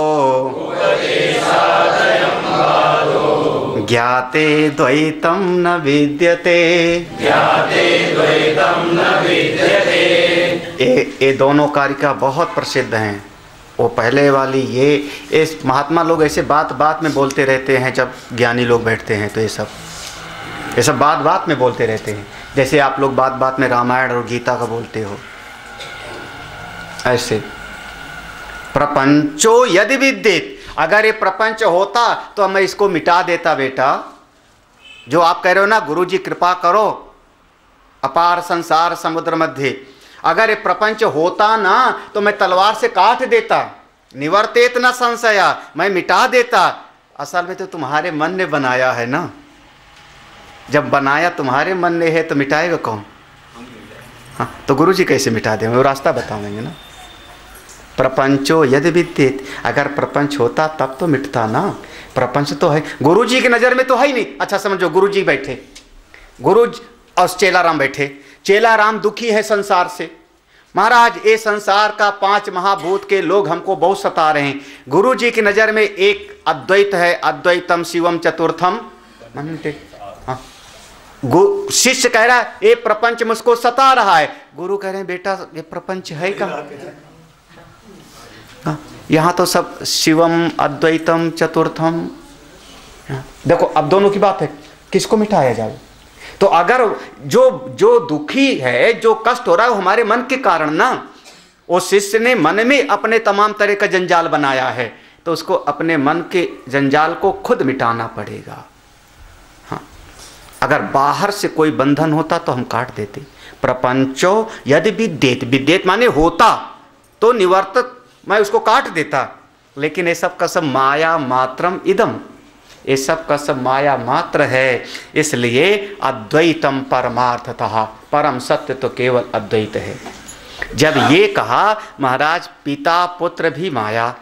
Speaker 2: ज्ञाते द्वैतं न विद्यते। ये दोनों कारिका बहुत प्रसिद्ध हैं। वो पहले वाली ये महात्मा लोग ऐसे बात बात में बोलते रहते हैं, जब ज्ञानी लोग बैठते हैं तो ये सब बात बात में बोलते रहते हैं, जैसे आप लोग बात बात में रामायण और गीता का बोलते हो। ऐसे प्रपंचो यदि विद्येत, अगर ये प्रपंच होता तो मैं इसको मिटा देता बेटा। जो आप कह रहे हो ना, गुरु जी कृपा करो, अपार संसार समुद्र मध्य, अगर ये प्रपंच होता ना तो मैं तलवार से काट देता। निवर्तेत न संशया, मैं मिटा देता। असल में तो तुम्हारे मन ने बनाया है ना, जब बनाया तुम्हारे मन ने है तो मिटाएगा कौन? हाँ, तो गुरु जी कैसे मिटा देंगे? वो रास्ता बताएंगे ना। प्रपंचो यदि विद्येत, अगर प्रपंच होता तब तो मिटता ना। प्रपंच तो है, गुरु जी की नज़र में तो है ही नहीं। अच्छा समझो, गुरु जी बैठे, गुरु और चेला राम बैठे। चेला राम दुखी है संसार से, महाराज ये संसार का 5 महाभूत के लोग हमको बहुत सता रहे हैं। गुरु जी की नज़र में एक अद्वैत है, अद्वैतम शिवम चतुर्थम मनते। हाँ, शिष्य कह रहा है ये प्रपंच मुझको सता रहा है। गुरु कह रहे हैं बेटा ये प्रपंच है कहाँ? यहाँ तो सब शिवम अद्वैतम चतुर्थम। देखो अब दोनों की बात है, किसको मिटाया जाए? तो अगर जो दुखी है, जो कष्ट हो रहा है वो हमारे मन के कारण ना। वो शिष्य ने मन में अपने तमाम तरह का जंजाल बनाया है, तो उसको अपने मन के जंजाल को खुद मिटाना पड़ेगा। हाँ, अगर बाहर से कोई बंधन होता तो हम काट देते। प्रपंचो यदि विद्येत, विद्येत माने होता तो निवर्तक, मैं उसको काट देता। लेकिन ये सब का सब माया मात्रम इदम, ये सब का सब माया मात्र है। इसलिए अद्वैतम परमार्थतः, परम सत्य तो केवल अद्वैत है। जब ये कहा महाराज पिता पुत्र भी माया,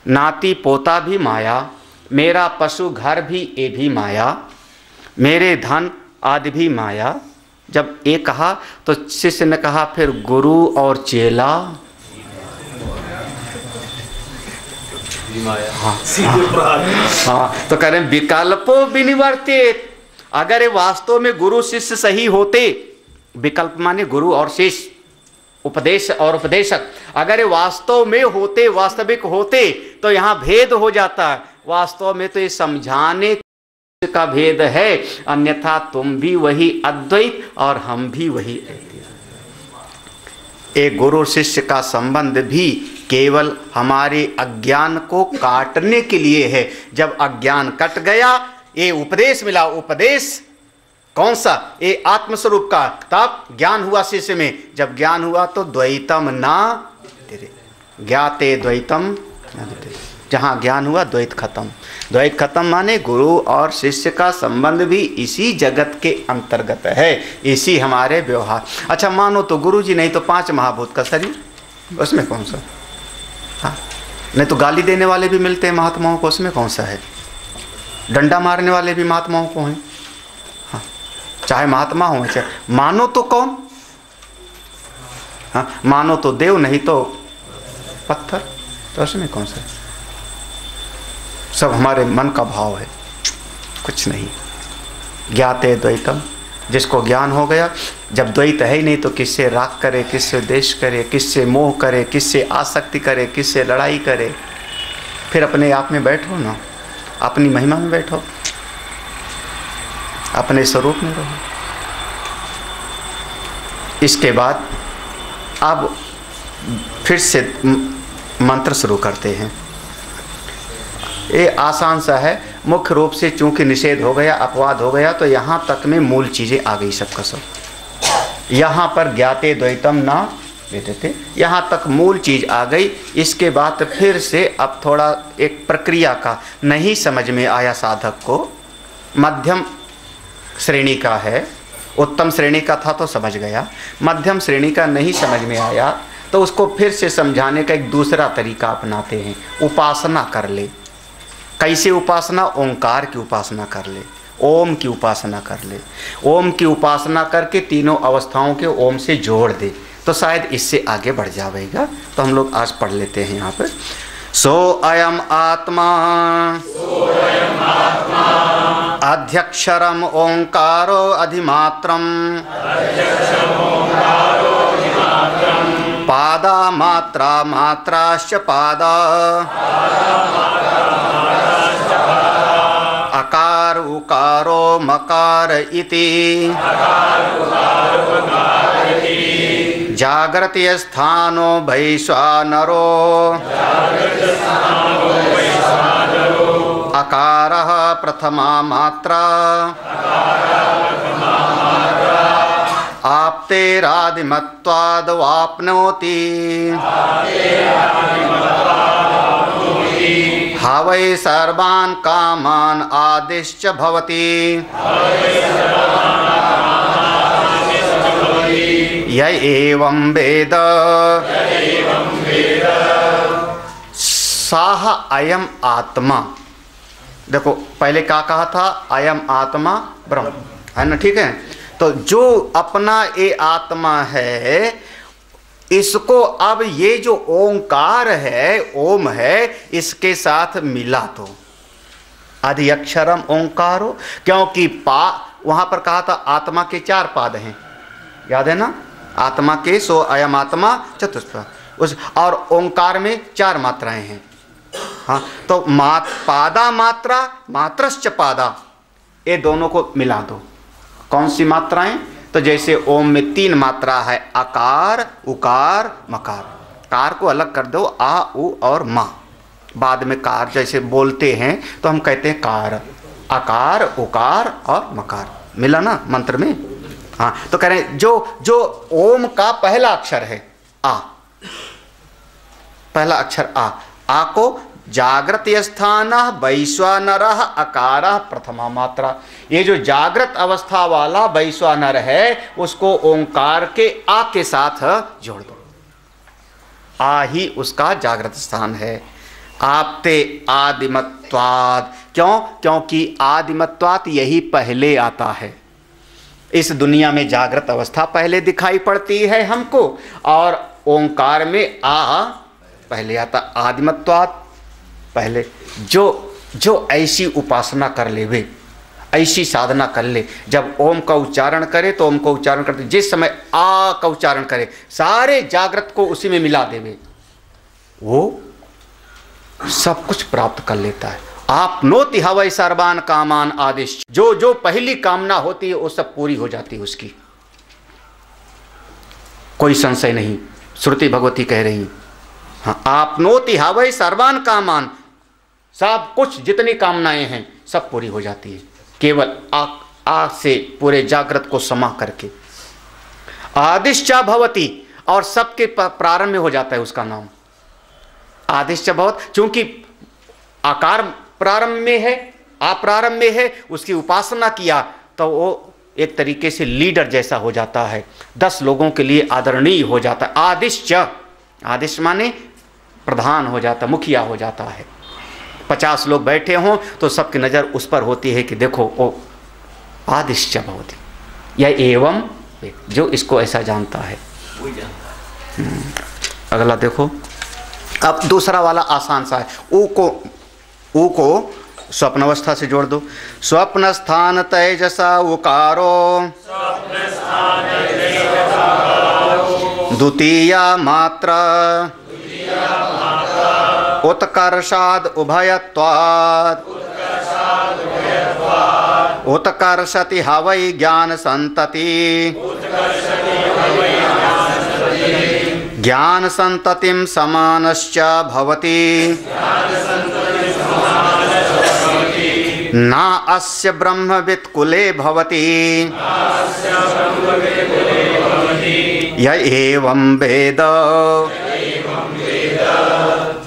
Speaker 2: नाती पोता भी माया, मेरा पशु घर भी ये भी माया, मेरे धन आदि भी माया, जब ये कहा तो शिष्य ने कहा फिर गुरु और चेला हाँ, तो कह रहे विकल्पो विनिवर्तित। अगर ये वास्तव में गुरु शिष्य सही होते, विकल्प माने गुरु और शिष्य, उपदेश और उपदेशक, अगर ये वास्तव में होते, वास्तविक होते तो यहाँ भेद हो जाता। वास्तव में तो ये समझाने का भेद है, अन्यथा तुम भी वही अद्वैत और हम भी वही अद्वैत। एक गुरु शिष्य का संबंध भी केवल हमारे अज्ञान को काटने के लिए है। जब अज्ञान कट गया, ये उपदेश मिला, उपदेश कौन सा? ये आत्मस्वरूप का, तब ज्ञान हुआ शिष्य में। जब ज्ञान हुआ तो द्वैतम ना तेरे, ज्ञाते द्वैतम, जहाँ ज्ञान हुआ द्वैत खत्म। द्वैत खत्म माने गुरु और शिष्य का संबंध भी इसी जगत के अंतर्गत है, इसी हमारे व्यवहार। अच्छा मानो तो गुरु जी नहीं तो 5 महाभूत का शरीर, उसमें कौन सा? हाँ, नहीं तो गाली देने वाले भी मिलते हैं महात्माओं को, उसमें कौन सा है? डंडा मारने वाले भी महात्माओं को हैं। हाँ, चाहे महात्मा हो चाहे मानो तो कौन? हाँ, मानो तो देव नहीं तो पत्थर, तो उसमें कौन सा? सब हमारे मन का भाव है, कुछ नहीं। ज्ञाते द्वैतम, जिसको ज्ञान हो गया, जब द्वैत है ही नहीं तो किससे राग करे, किससे देश करे, किससे मोह करे, किससे आसक्ति करे, किससे लड़ाई करे। फिर अपने आप में बैठो ना, अपनी महिमा में बैठो, अपने स्वरूप में रहो। इसके बाद अब फिर से मंत्र शुरू करते हैं। ये आसान सा है, मुख्य रूप से चूंकि निषेध हो गया, अपवाद हो गया, तो यहाँ तक में मूल चीज़ें आ गई सबका सब। यहाँ पर ज्ञाते द्वैतम ना देते, यहाँ तक मूल चीज़ आ गई। इसके बाद फिर से अब थोड़ा एक प्रक्रिया का नहीं समझ में आया साधक को, मध्यम श्रेणी का है, उत्तम श्रेणी का था तो समझ गया, मध्यम श्रेणी का नहीं समझ में आया तो उसको फिर से समझाने का एक दूसरा तरीका अपनाते हैं। उपासना कर ले। कैसे उपासना? ओंकार की उपासना कर ले, ओम की उपासना कर ले। ओम की उपासना करके तीनों अवस्थाओं के ओम से जोड़ दे तो शायद इससे आगे बढ़ जाएगा। तो हम लोग आज पढ़ लेते हैं यहाँ पर। सो अयम आत्मा अध्यक्षरम ओंकारो अधिमात्रम पादा मात्रा मात्राश्च पादा अकार उकारो मकार इति जागृति स्थानो वैश्वानरो अकारः प्रथमा मात्रा आप्तेरादिमत्वाद् वाप्नोति हा वै सर्वान् कामान् आदिश्च भवति य एवं वेद साह अयम आत्मा। देखो पहले क्या कहा था? अयम आत्मा ब्रह्म है ना, ठीक है। तो जो अपना ये आत्मा है, इसको अब ये जो ओंकार है, ओम है, इसके साथ मिला तो आदि अक्षरम ओंकारो, क्योंकि वहां पर कहा था आत्मा के 4 पाद हैं, याद है ना? आत्मा के सो अयम आत्मा चतुष्पाद, उस और ओंकार में 4 मात्राएं हैं। हाँ, तो पादा मात्रा मात्रश्च पादा, ये दोनों को मिला दो। कौन सी मात्राएं? तो जैसे ओम में 3 मात्रा है, अकार उकार मकार। कार को अलग कर दो, आ उ और मा, बाद में कार जैसे बोलते हैं तो हम कहते हैं कार, आकार, उकार और मकार मिला ना मंत्र में। हाँ, तो कह रहे हैं जो ओम का पहला अक्षर है आ, पहला अक्षर आ को जागृत स्थान वैश्वानर अकार प्रथमा मात्रा, ये जो जागृत अवस्था वाला वैश्वानर है उसको ओंकार के आ के साथ जोड़ दो। आ ही उसका जागृत स्थान है। आपते आदिमत्वात्, क्यों? क्योंकि आदिमत्वात् यही पहले आता है। इस दुनिया में जागृत अवस्था पहले दिखाई पड़ती है हमको और ओंकार में आ पहले आता। आदिमत्वात् पहले जो ऐसी उपासना कर ले, वे ऐसी साधना कर ले, जब ओम का उच्चारण करे तो ओम का उच्चारण करते जिस समय आ का उच्चारण करे सारे जागृत को उसी में मिला देवे, वो सब कुछ प्राप्त कर लेता है। आप नोति हवै सर्वान कामान आदिश, जो पहली कामना होती है वो सब पूरी हो जाती है उसकी, कोई संशय नहीं। श्रुति भगवती कह रही, हाँ, आप नोति हवै सर्वान कामान, सब कुछ जितनी कामनाएं हैं सब पूरी हो जाती है केवल आ से पूरे जागृत को समा करके। आदिश्चा भवती, और सबके प्रारंभ में हो जाता है उसका नाम आदिश्च भवत, चूंकि आकार प्रारंभ में है, आ प्रारंभ में है, उसकी उपासना किया तो वो एक तरीके से लीडर जैसा हो जाता है, 10 लोगों के लिए आदरणीय हो जाता है। आदिश्च, आदिश माने प्रधान हो जाता, मुखिया हो जाता है। 50 लोग बैठे हों तो सबकी नज़र उस पर होती है कि देखो ओ आदिश्च भवति, यह एवं जो इसको ऐसा जानता है। अगला देखो, अब दूसरा वाला आसान सा है। ऊ को स्वप्न अवस्था से जोड़ दो। स्वप्न स्थान तेजसा उकारो द्वितीया मात्रा उत्कर्षाद उभयत्वात् उत्कर्षति हवै ज्ञान संतति ज्ञान संततिम समानश्च भवति ना अस्य ब्रह्मवित् कुले भवति य एवं वेद।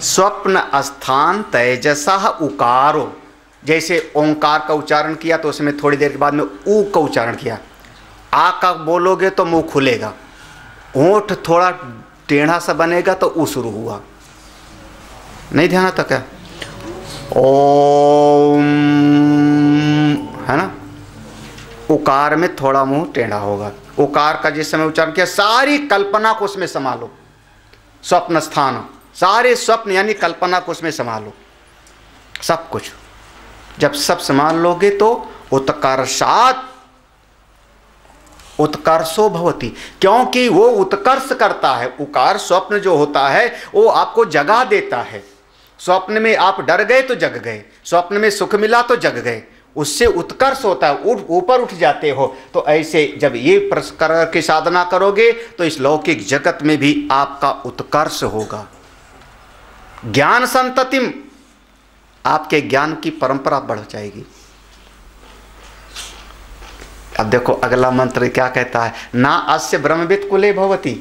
Speaker 2: स्वप्न स्थान तेजसः उकारो, जैसे ओंकार का उच्चारण किया तो उसमें थोड़ी देर के बाद में ऊ का उच्चारण किया, आ का बोलोगे तो मुंह खुलेगा, होंठ थोड़ा टेढ़ा सा बनेगा तो ऊ शुरू हुआ, नहीं ध्यान आता क्या? ओम, है ना? उकार में थोड़ा मुंह टेढ़ा होगा। उकार का जिस समय उच्चारण किया सारी कल्पना को उसमें संभालो। स्वप्न स्थान, सारे स्वप्न यानी कल्पना को उसमें संभालो, सब कुछ। जब सब संभाल लोगे तो उत्कर्षात् उत्कर्षो भवति, क्योंकि वो उत्कर्ष करता है। उकार स्वप्न जो होता है वो आपको जगा देता है। स्वप्न में आप डर गए तो जग गए, स्वप्न में सुख मिला तो जग गए, उससे उत्कर्ष होता है, ऊपर उठ जाते हो। तो ऐसे जब ये प्रकार की साधना करोगे तो इस लौकिक जगत में भी आपका उत्कर्ष होगा। ज्ञान संततिम, आपके ज्ञान की परंपरा बढ़ जाएगी। अब देखो अगला मंत्र क्या कहता है, ना अस्य ब्रह्मवित् कुले भवति,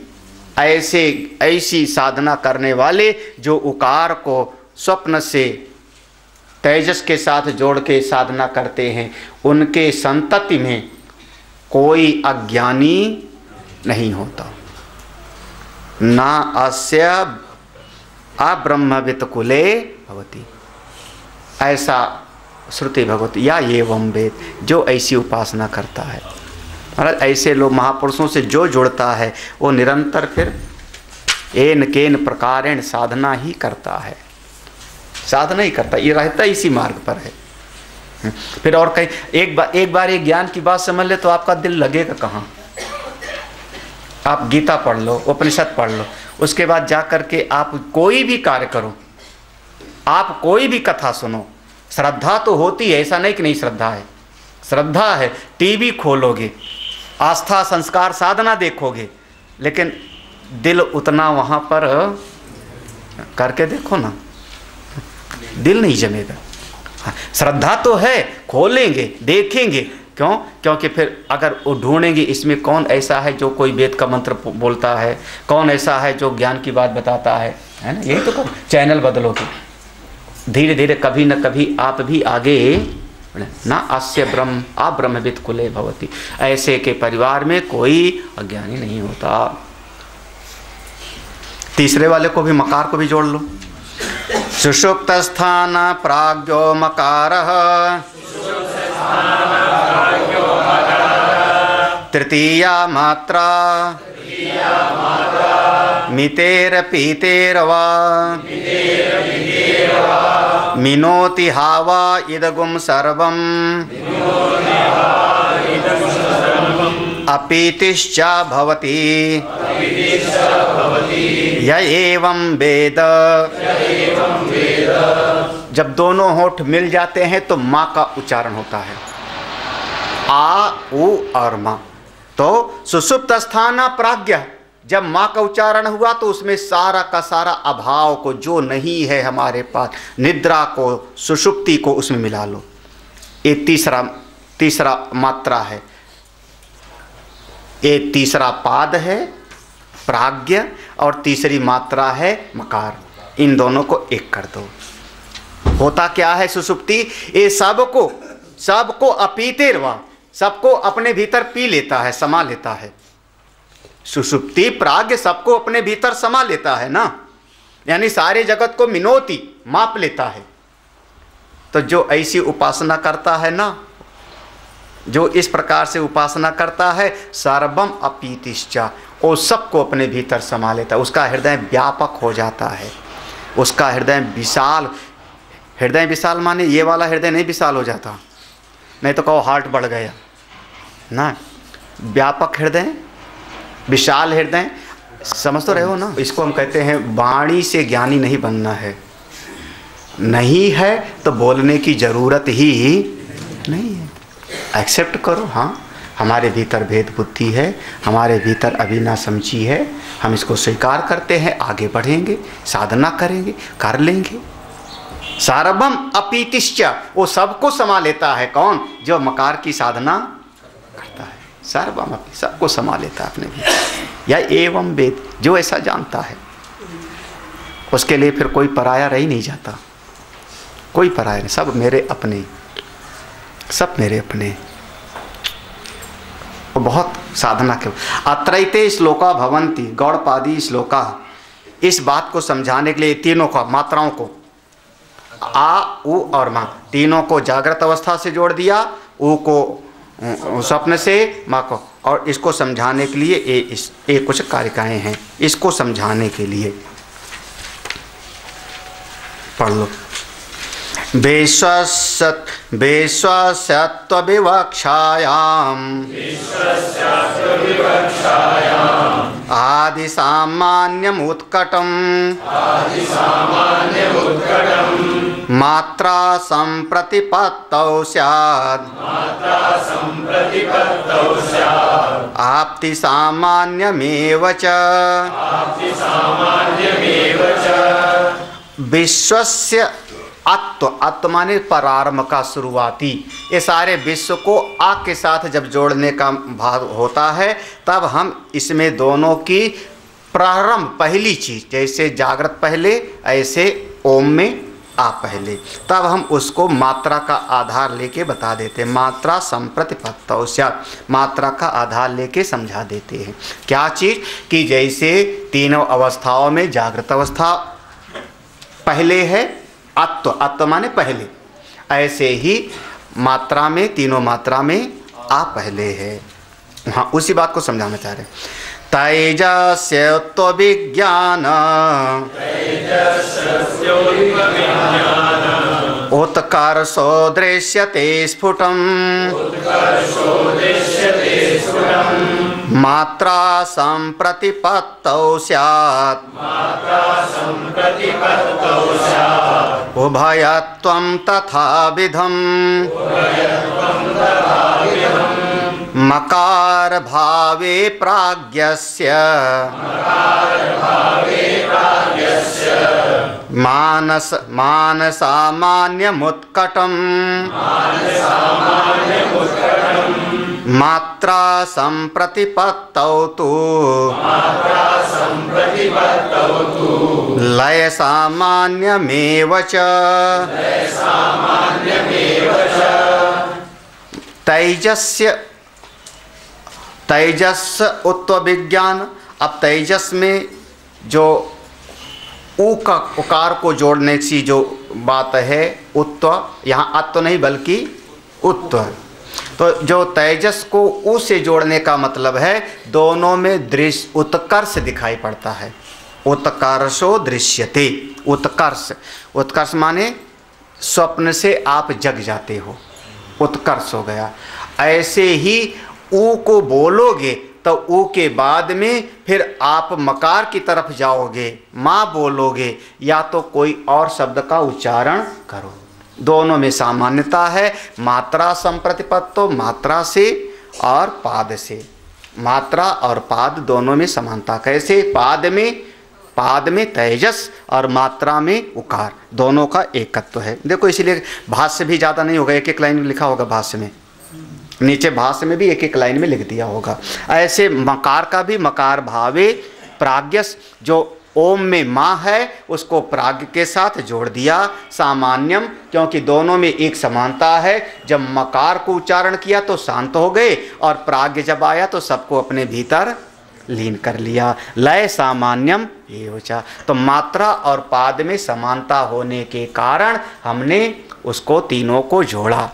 Speaker 2: ऐसी साधना करने वाले जो उकार को स्वप्न से तेजस के साथ जोड़ के साधना करते हैं, उनके संतति में कोई अज्ञानी नहीं होता। ना अस्य अब्रह्मवित् कुले भवति, ऐसा श्रुति भगवती या एवं वेद, जो ऐसी उपासना करता है। महाराज ऐसे लोग महापुरुषों से जो जुड़ता है वो निरंतर फिर एन केन प्रकारेण साधना ही करता है, साधना ही करता, ये रहता इसी मार्ग पर है। फिर और कहीं एक बार एक ज्ञान की बात समझ ले तो आपका दिल लगेगा कहाँ। आप गीता पढ़ लो, उपनिषद पढ़ लो, उसके बाद जा कर के आप कोई भी कार्य करो, आप कोई भी कथा सुनो, श्रद्धा तो होती है, ऐसा नहीं कि नहीं श्रद्धा है, श्रद्धा है। टीवी खोलोगे, आस्था संस्कार साधना देखोगे, लेकिन दिल उतना वहाँ पर करके देखो ना, दिल नहीं जमेगा। श्रद्धा तो है, खोलेंगे, देखेंगे। क्यों? क्योंकि फिर अगर वो ढूंढेंगे इसमें कौन ऐसा है जो कोई वेद का मंत्र बोलता है, कौन ऐसा है जो ज्ञान की बात बताता है ना। यही तो कर, चैनल बदलोगे, धीरे धीरे कभी न कभी आप भी आगे ना। अस्य ब्रह्म अब्रह्मविद कुले भवति, ऐसे के परिवार में कोई अज्ञानी नहीं होता। तीसरे वाले को भी, मकार को भी जोड़ लो। सुषुप्त स्थान प्राज्ञो मकारः, तृतीया मात्रा मितेर पीतेर वा मिनोति हावा इदगुम सर्वम् अपीतिश्च भवति य एवं वेद। जब दोनों होठ मिल जाते हैं तो माँ का उच्चारण होता है, आ उ और माँ। तो सुषुप्त स्थान प्राज्ञ, जब माँ का उच्चारण हुआ तो उसमें सारा का सारा अभाव को, जो नहीं है हमारे पास, निद्रा को, सुषुप्ति को उसमें मिला लो। ये तीसरा मात्रा है, ये तीसरा पाद है प्राज्ञ, और तीसरी मात्रा है मकार। इन दोनों को एक कर दो। होता क्या है सुषुप्ति? ये सबको अपीतेरवा, सबको अपने भीतर पी लेता है, समा लेता है। सुषुप्ति प्राज्ञ सबको अपने भीतर समा लेता है ना, यानी सारे जगत को मिनोती, माप लेता है। तो जो ऐसी उपासना करता है ना, जो इस प्रकार से उपासना करता है, सर्वम अपीतिश्चा, वो सबको अपने भीतर समा लेता है। उसका हृदय व्यापक हो जाता है, उसका हृदय विशाल। हृदय विशाल माने ये वाला हृदय नहीं विशाल हो जाता, नहीं तो कहो हार्ट बढ़ गया ना। व्यापक हृदय, विशाल हृदय, समझ तो रहे हो ना। इसको हम कहते हैं वाणी से ज्ञानी नहीं बनना है। नहीं है तो बोलने की जरूरत ही नहीं है। एक्सेप्ट करो, हाँ हमारे भीतर भेद बुद्धि है, हमारे भीतर अभी ना समझी है, हम इसको स्वीकार करते हैं, आगे बढ़ेंगे, साधना करेंगे, कर लेंगे। सारभम अपीतिश्च, वो सबको समा लेता है। कौन? जो मकार की साधना करता है। सारभम अपी, सबको समा लेता है अपने भीतर। या एवं वेद, जो ऐसा जानता है, उसके लिए फिर कोई पराया रह ही नहीं जाता। कोई पराया नहीं, सब मेरे अपने, सब मेरे अपने। बहुत साधना के अत्रैते श्लोका भवंती, गौड़पादी श्लोका, इस बात को समझाने के लिए तीनों का, मात्राओं को, आ उ और माँ, तीनों को जागृत अवस्था से जोड़ दिया, उ को स्वप्न से, माँ को, और इसको समझाने के लिए ये कुछ कारिकाएं हैं, इसको समझाने के लिए पढ़ लो। विश्वसत्त्वविवक्षायाम् आदि सामान्यमुत्कटम् मात्रा संप्रतिपत्तौ स्यात् आप्ति सामान्यमेव च। विश्वस्य आत्म माने प्रारंभ का, शुरुआती। ये सारे विश्व को आ के साथ जब जोड़ने का भाव होता है, तब हम इसमें दोनों की प्रारंभ, पहली चीज, जैसे जागृत पहले, ऐसे ओम में आ पहले, तब हम उसको मात्रा का आधार लेके बता देते हैं। मात्रा संप्रतिपत्तौ स्यात्, मात्रा का आधार लेके समझा देते हैं। क्या चीज? कि जैसे तीनों अवस्थाओं में जागृत अवस्था पहले है, आत्म माने पहले, ऐसे ही मात्रा में, तीनों मात्रा में आ पहले है। हाँ, उसी बात को समझाना चाह रहे। तैजस्योत्विज्ञान उत्कर्षो दृश्यते स्फुटम् मात्रा संप्रतिपत्तौ स्यात् उभयत्वं तथाविधम् मकार भावे प्राज्ञस्य मानसामान्यमुत्कटम् मात्रा संप्रतिपत्तौ तु लय सामान्यमेव च तेजस उत्व विज्ञान। अब तेजस में जो ऊ का उकार को जोड़ने की जो बात है, उत्व, यहाँ अत्व नहीं बल्कि उत्व, तो जो तेजस को ऊ से जोड़ने का मतलब है दोनों में दृश्य उत्कर्ष दिखाई पड़ता है। उत्कर्षो दृश्यते, उत्कर्ष, उत्कर्ष माने स्वप्न से आप जग जाते हो, उत्कर्ष हो गया। ऐसे ही ऊ को बोलोगे तो ऊ के बाद में फिर आप मकार की तरफ जाओगे, माँ बोलोगे या तो कोई और शब्द का उच्चारण करो। दोनों में सामान्यता है। मात्रा संप्रतिपत्तो, मात्रा से और पाद से, मात्रा और पाद दोनों में समानता। कैसे? पाद में तेजस और मात्रा में उकार, दोनों का एकत्व है। देखो इसलिए भाष्य भी ज़्यादा नहीं होगा, एक एक लाइन में लिखा होगा भाष्य में, नीचे भाष्य में भी एक एक लाइन में लिख दिया होगा। ऐसे मकार का भी मकार भावे प्राज्ञस, जो ओम में माँ है उसको प्राज्ञ के साथ जोड़ दिया। सामान्यम, क्योंकि दोनों में एक समानता है। जब मकार को उच्चारण किया तो शांत हो गए और प्राज्ञ जब आया तो सबको अपने भीतर लीन कर लिया। लय सामान्यम ये होचा, तो मात्रा और पाद में समानता होने के कारण हमने उसको तीनों को जोड़ा।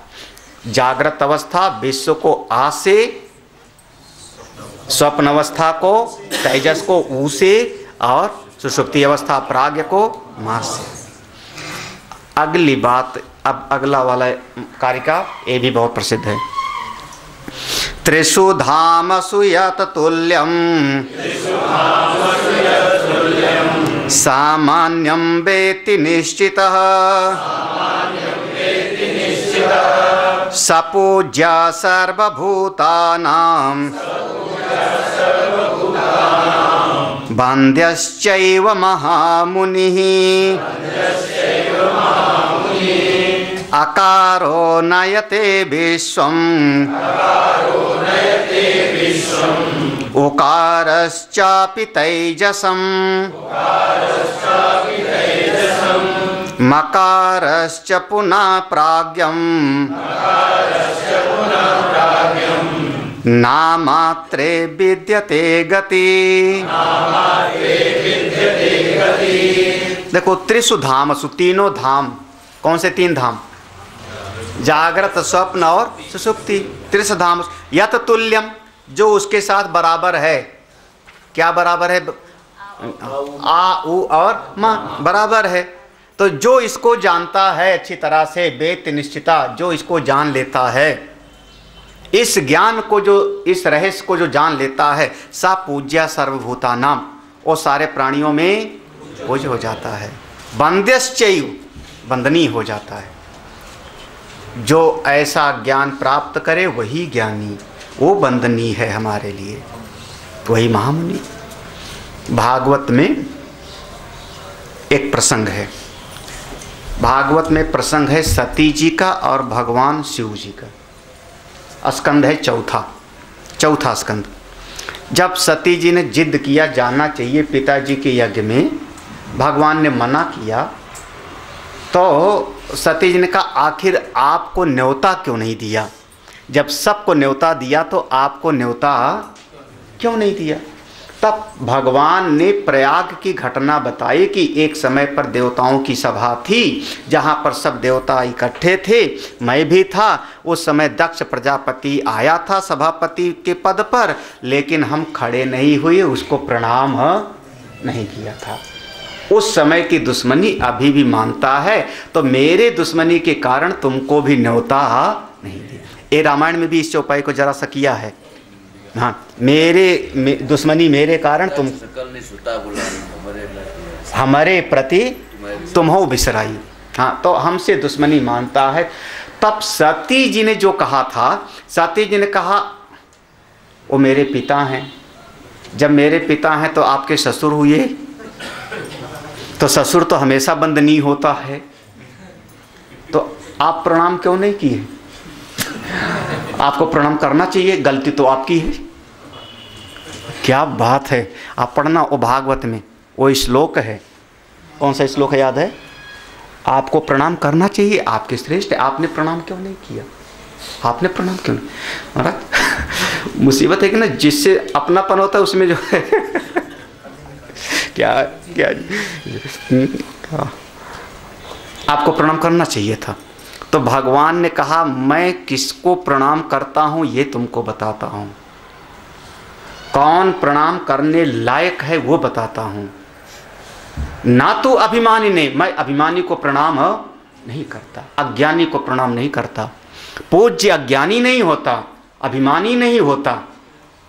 Speaker 2: जागृत अवस्था विश्व को आ से, स्वप्न अवस्था को तेजस को ऊ से और सुषुप्ति अवस्था प्राज्ञ को मां से। अगली बात, अब अगला वाला कारिका ये भी बहुत प्रसिद्ध है। त्रिषु धामसु यत तुल्यम सामान्यम वेति निश्चितः सपूज्य सर्वभूतानां वन्द्यश्चैव महामुनिः अकारो नयते विश्वम् उकारश्चापि तैजसम् मकारश्च पुनः प्राज्ञम् नामात्रे विद्यते गति। देखो त्रिषु धामसु, तीनों धाम, कौन से तीन धाम? जागृत, स्वप्न और सुषुप्ति। त्रिषु धाम यत तुल्यम, जो उसके साथ बराबर है। क्या बराबर है? आ उ और माँ बराबर है। तो जो इसको जानता है अच्छी तरह से, वेद निश्चिता, जो इसको जान लेता है, इस ज्ञान को, जो इस रहस्य को जो जान लेता है, सा पूज्या सर्वभूतानाम, वो सारे प्राणियों में पूज्य हो जाता है। वन्द्यश्चैव, वंदनीय हो जाता है। जो ऐसा ज्ञान प्राप्त करे वही ज्ञानी, वो वंदनीय है हमारे लिए, वही महामुनि। भागवत में एक प्रसंग है, भागवत में प्रसंग है सती जी का और भगवान शिव जी का। स्कंद है चौथा स्कंद। जब सती जी ने जिद किया जाना चाहिए पिताजी के यज्ञ में, भगवान ने मना किया, तो सती जी ने कहा आखिर आपको न्योता क्यों नहीं दिया? जब सबको न्योता दिया तो आपको न्योता क्यों नहीं दिया? तब भगवान ने प्रयाग की घटना बताई कि एक समय पर देवताओं की सभा थी, जहाँ पर सब देवता इकट्ठे थे, मैं भी था। उस समय दक्ष प्रजापति आया था सभापति के पद पर, लेकिन हम खड़े नहीं हुए, उसको प्रणाम नहीं किया था। उस समय की दुश्मनी अभी भी मानता है, तो मेरे दुश्मनी के कारण तुमको भी न्योता नहीं दिया। ये रामायण में भी इस चौपाई को जरा सा किया है। हाँ, दुश्मनी मेरे कारण तुम हमारे प्रति तुम हो बिसराई। हाँ, तो हमसे दुश्मनी मानता है। तब सती जी ने जो कहा था, सती जी ने कहा वो मेरे पिता हैं। जब मेरे पिता हैं तो आपके ससुर हुए, तो ससुर तो हमेशा बंद नहीं होता है, तो आप प्रणाम क्यों नहीं किए? आपको प्रणाम करना चाहिए, गलती तो आपकी है। क्या बात है। आप पढ़ना वो भागवत में वो श्लोक है, कौन सा श्लोक है याद है? आपको प्रणाम करना चाहिए, आपके श्रेष्ठ, आपने प्रणाम क्यों नहीं किया? आपने प्रणाम क्यों नहीं? महाराज मुसीबत है कि ना, जिससे अपनापन होता है उसमें जो है क्या क्या आपको प्रणाम करना चाहिए था। तो भगवान ने कहा मैं किसको प्रणाम करता हूं ये तुमको बताता हूं, कौन प्रणाम करने लायक है वो बताता हूं। ना तो अभिमानी ने, मैं अभिमानी को प्रणाम नहीं करता, अज्ञानी को प्रणाम नहीं करता। पूज्य अज्ञानी नहीं होता, अभिमानी नहीं होता।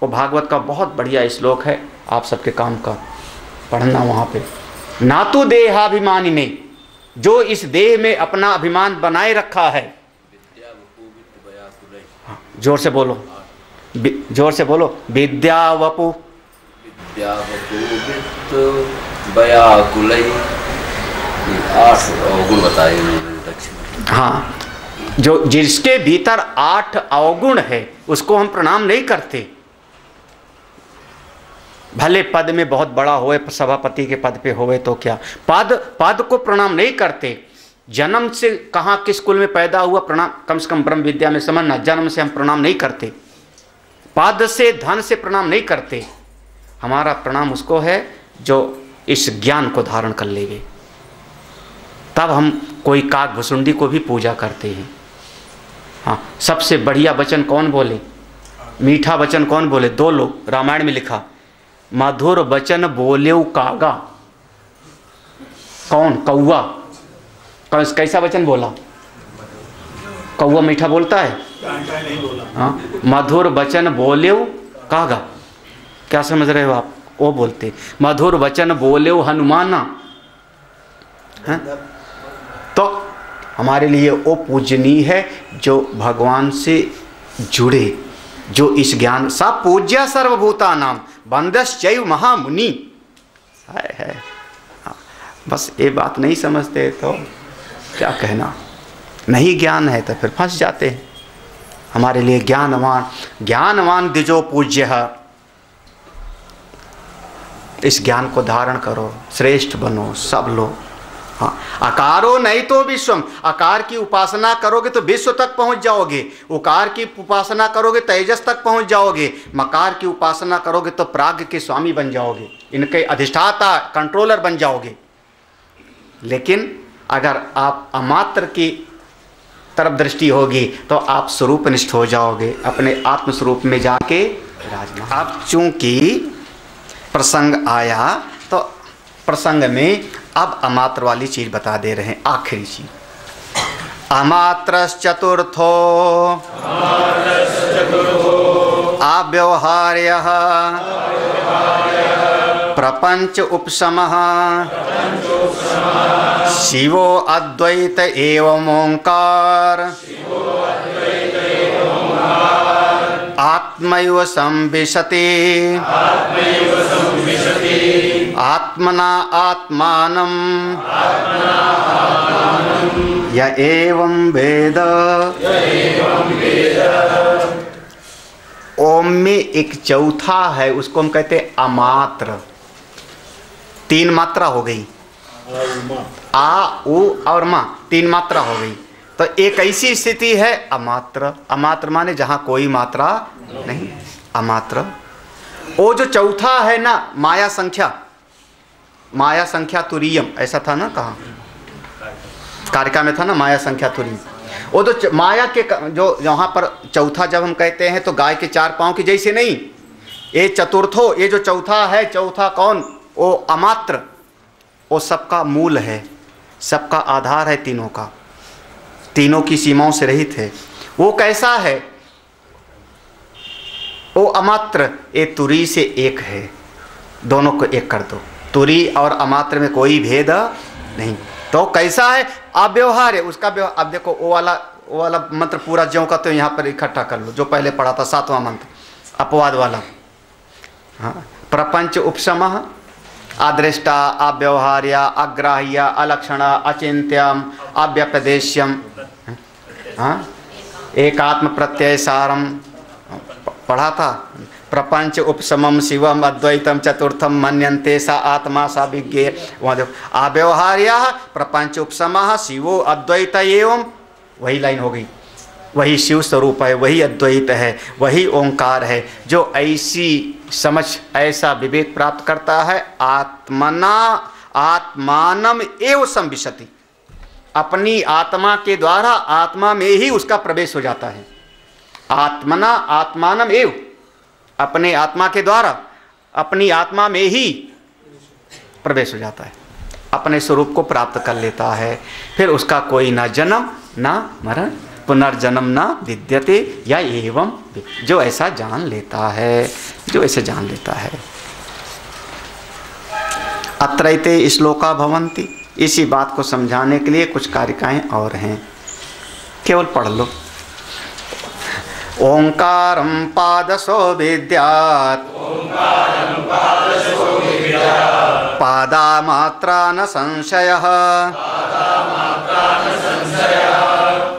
Speaker 2: वो भागवत का बहुत बढ़िया श्लोक है, आप सबके काम का, पढ़ना वहां पे। ना तो देहाभिमानी ने, जो इस देह में अपना अभिमान बनाए रखा है। हाँ, जोर से बोलो, जोर से बोलो। विद्या वपु
Speaker 4: अवगुण बताए।
Speaker 2: हाँ, जो जिसके भीतर 8 अवगुण है उसको हम प्रणाम नहीं करते। भले पद में बहुत बड़ा होए, सभापति के पद पे होवे तो क्या, पद को प्रणाम नहीं करते। जन्म से कहाँ किस कुल में पैदा हुआ प्रणाम, कम से कम ब्रह्म विद्या में समझना, जन्म से हम प्रणाम नहीं करते। पद से धन से प्रणाम नहीं करते। हमारा प्रणाम उसको है जो इस ज्ञान को धारण कर लेवे। तब हम कोई काक भुसुंडी को भी पूजा करते हैं। हाँ, सबसे बढ़िया वचन कौन बोले, मीठा वचन कौन बोले? 2 लोग, रामायण में लिखा, मधुर वचन बोलेउ कागा। कौन? कौवा। कैसा वचन बोला? कौवा मीठा बोलता है?
Speaker 3: नहीं बोला।
Speaker 2: हाँ, मधुर वचन बोलेउ कागा। क्या समझ रहे हो आप? वो बोलते मधुर वचन बोलेउ हनुमाना। है? तो हमारे लिए वो पूजनीय है जो भगवान से जुड़े, जो इस ज्ञान सा पूज्य सर्वभूता नाम वंदश्चैव महामुनि है। बस ये बात नहीं समझते तो क्या कहना, नहीं ज्ञान है तो फिर फंस जाते हैं। हमारे लिए ज्ञानवान द्विजो पूज्य है। इस ज्ञान को धारण करो, श्रेष्ठ बनो सब लोग। हाँ, अकारो नहीं तो विश्वम, आकार की उपासना करोगे तो विश्व तक पहुंच जाओगे। उकार की उपासना करोगे तेजस तक पहुंच जाओगे। मकार की उपासना करोगे तो प्राज्ञ के स्वामी बन जाओगे, इनके अधिष्ठाता कंट्रोलर बन जाओगे। लेकिन अगर आप अमात्र की तरफ दृष्टि होगी तो आप स्वरूपनिष्ठ हो जाओगे, अपने आत्मस्वरूप में जाके विराजमान। अब चूंकि प्रसंग आया तो प्रसंग में अब अमात्र वाली चीज बता दे रहे हैं, आखिरी चीज। अमात्रश्चतुर्थो अव्यवहार्यः प्रपंच उपशमः शिवो अद्वैत एवं ओंकार आत्मैव संविशति आत्मना आत्मानं य एवं वेद। ओम में एक चौथा है, उसको हम कहते हैं अमात्र। 3 मात्रा हो गई, आ उ और माँ, 3 मात्रा हो गई। तो एक ऐसी स्थिति है अमात्र। अमात्र माने जहां कोई मात्रा नहीं, अमात्र। वो जो चौथा है ना, माया संख्या तुरीयम, ऐसा था ना, कहा कारिका में था ना, माया संख्या तुरीयम। वो तो माया के जो यहाँ पर चौथा जब हम कहते हैं तो गाय के 4 पांव की जैसे नहीं, ये चतुर्थो, ये जो चौथा है, चौथा कौन? वो अमात्र। वो सबका मूल है, सबका आधार है, तीनों का, तीनों की सीमाओं से रहित है। वो कैसा है? वो अमात्र, ये तुरी से एक है, दोनों को एक कर दो। तुरी और अमात्र में कोई भेद नहीं। तो कैसा है? अव्यवहार है उसका। अब देखो वो वाला मंत्र पूरा ज्यों का तो यहाँ पर इकट्ठा कर लो, जो पहले पढ़ा था 7वां मंत्र। अपवाद वाला। हाँ, प्रपंच उपशमः अदृष्टा अव्यवहार्य अग्राह्य अलक्षणा अचिंत्यम अव्यपदेश्यम। हाँ, एकात्म प्रत्यय सारम पढ़ा था। प्रपंच उपशमम शिवम अद्वैतम चतुर्थम मन्यन्ते सा आत्मा सा विज्ञेय। वहाँ देखो, अव्यवहार्य प्रपंच उपशमः शिवो अद्वैत एवं, वही लाइन हो गई। वही शिव स्वरूप है, वही अद्वैत है, वही ओंकार है। जो ऐसी समझ, ऐसा विवेक प्राप्त करता है, आत्मना आत्मानम एव संविशति, अपनी आत्मा के द्वारा आत्मा में ही उसका प्रवेश हो जाता है। आत्मना आत्मानम एव, अपने आत्मा के द्वारा अपनी आत्मा में ही प्रवेश हो जाता है, अपने स्वरूप को प्राप्त कर लेता है। फिर उसका कोई ना जन्म ना मरण, पुनर्जन्म ना विद्यते या एवं, जो ऐसा जान लेता है, जो ऐसे जान लेता है। अत्रैते श्लोका भवन्ति, इसी बात को समझाने के लिए कुछ कारिकाएं और हैं, केवल पढ़ लो। ओंकारं पादसो विद्यात् पादामात्रा न संशयः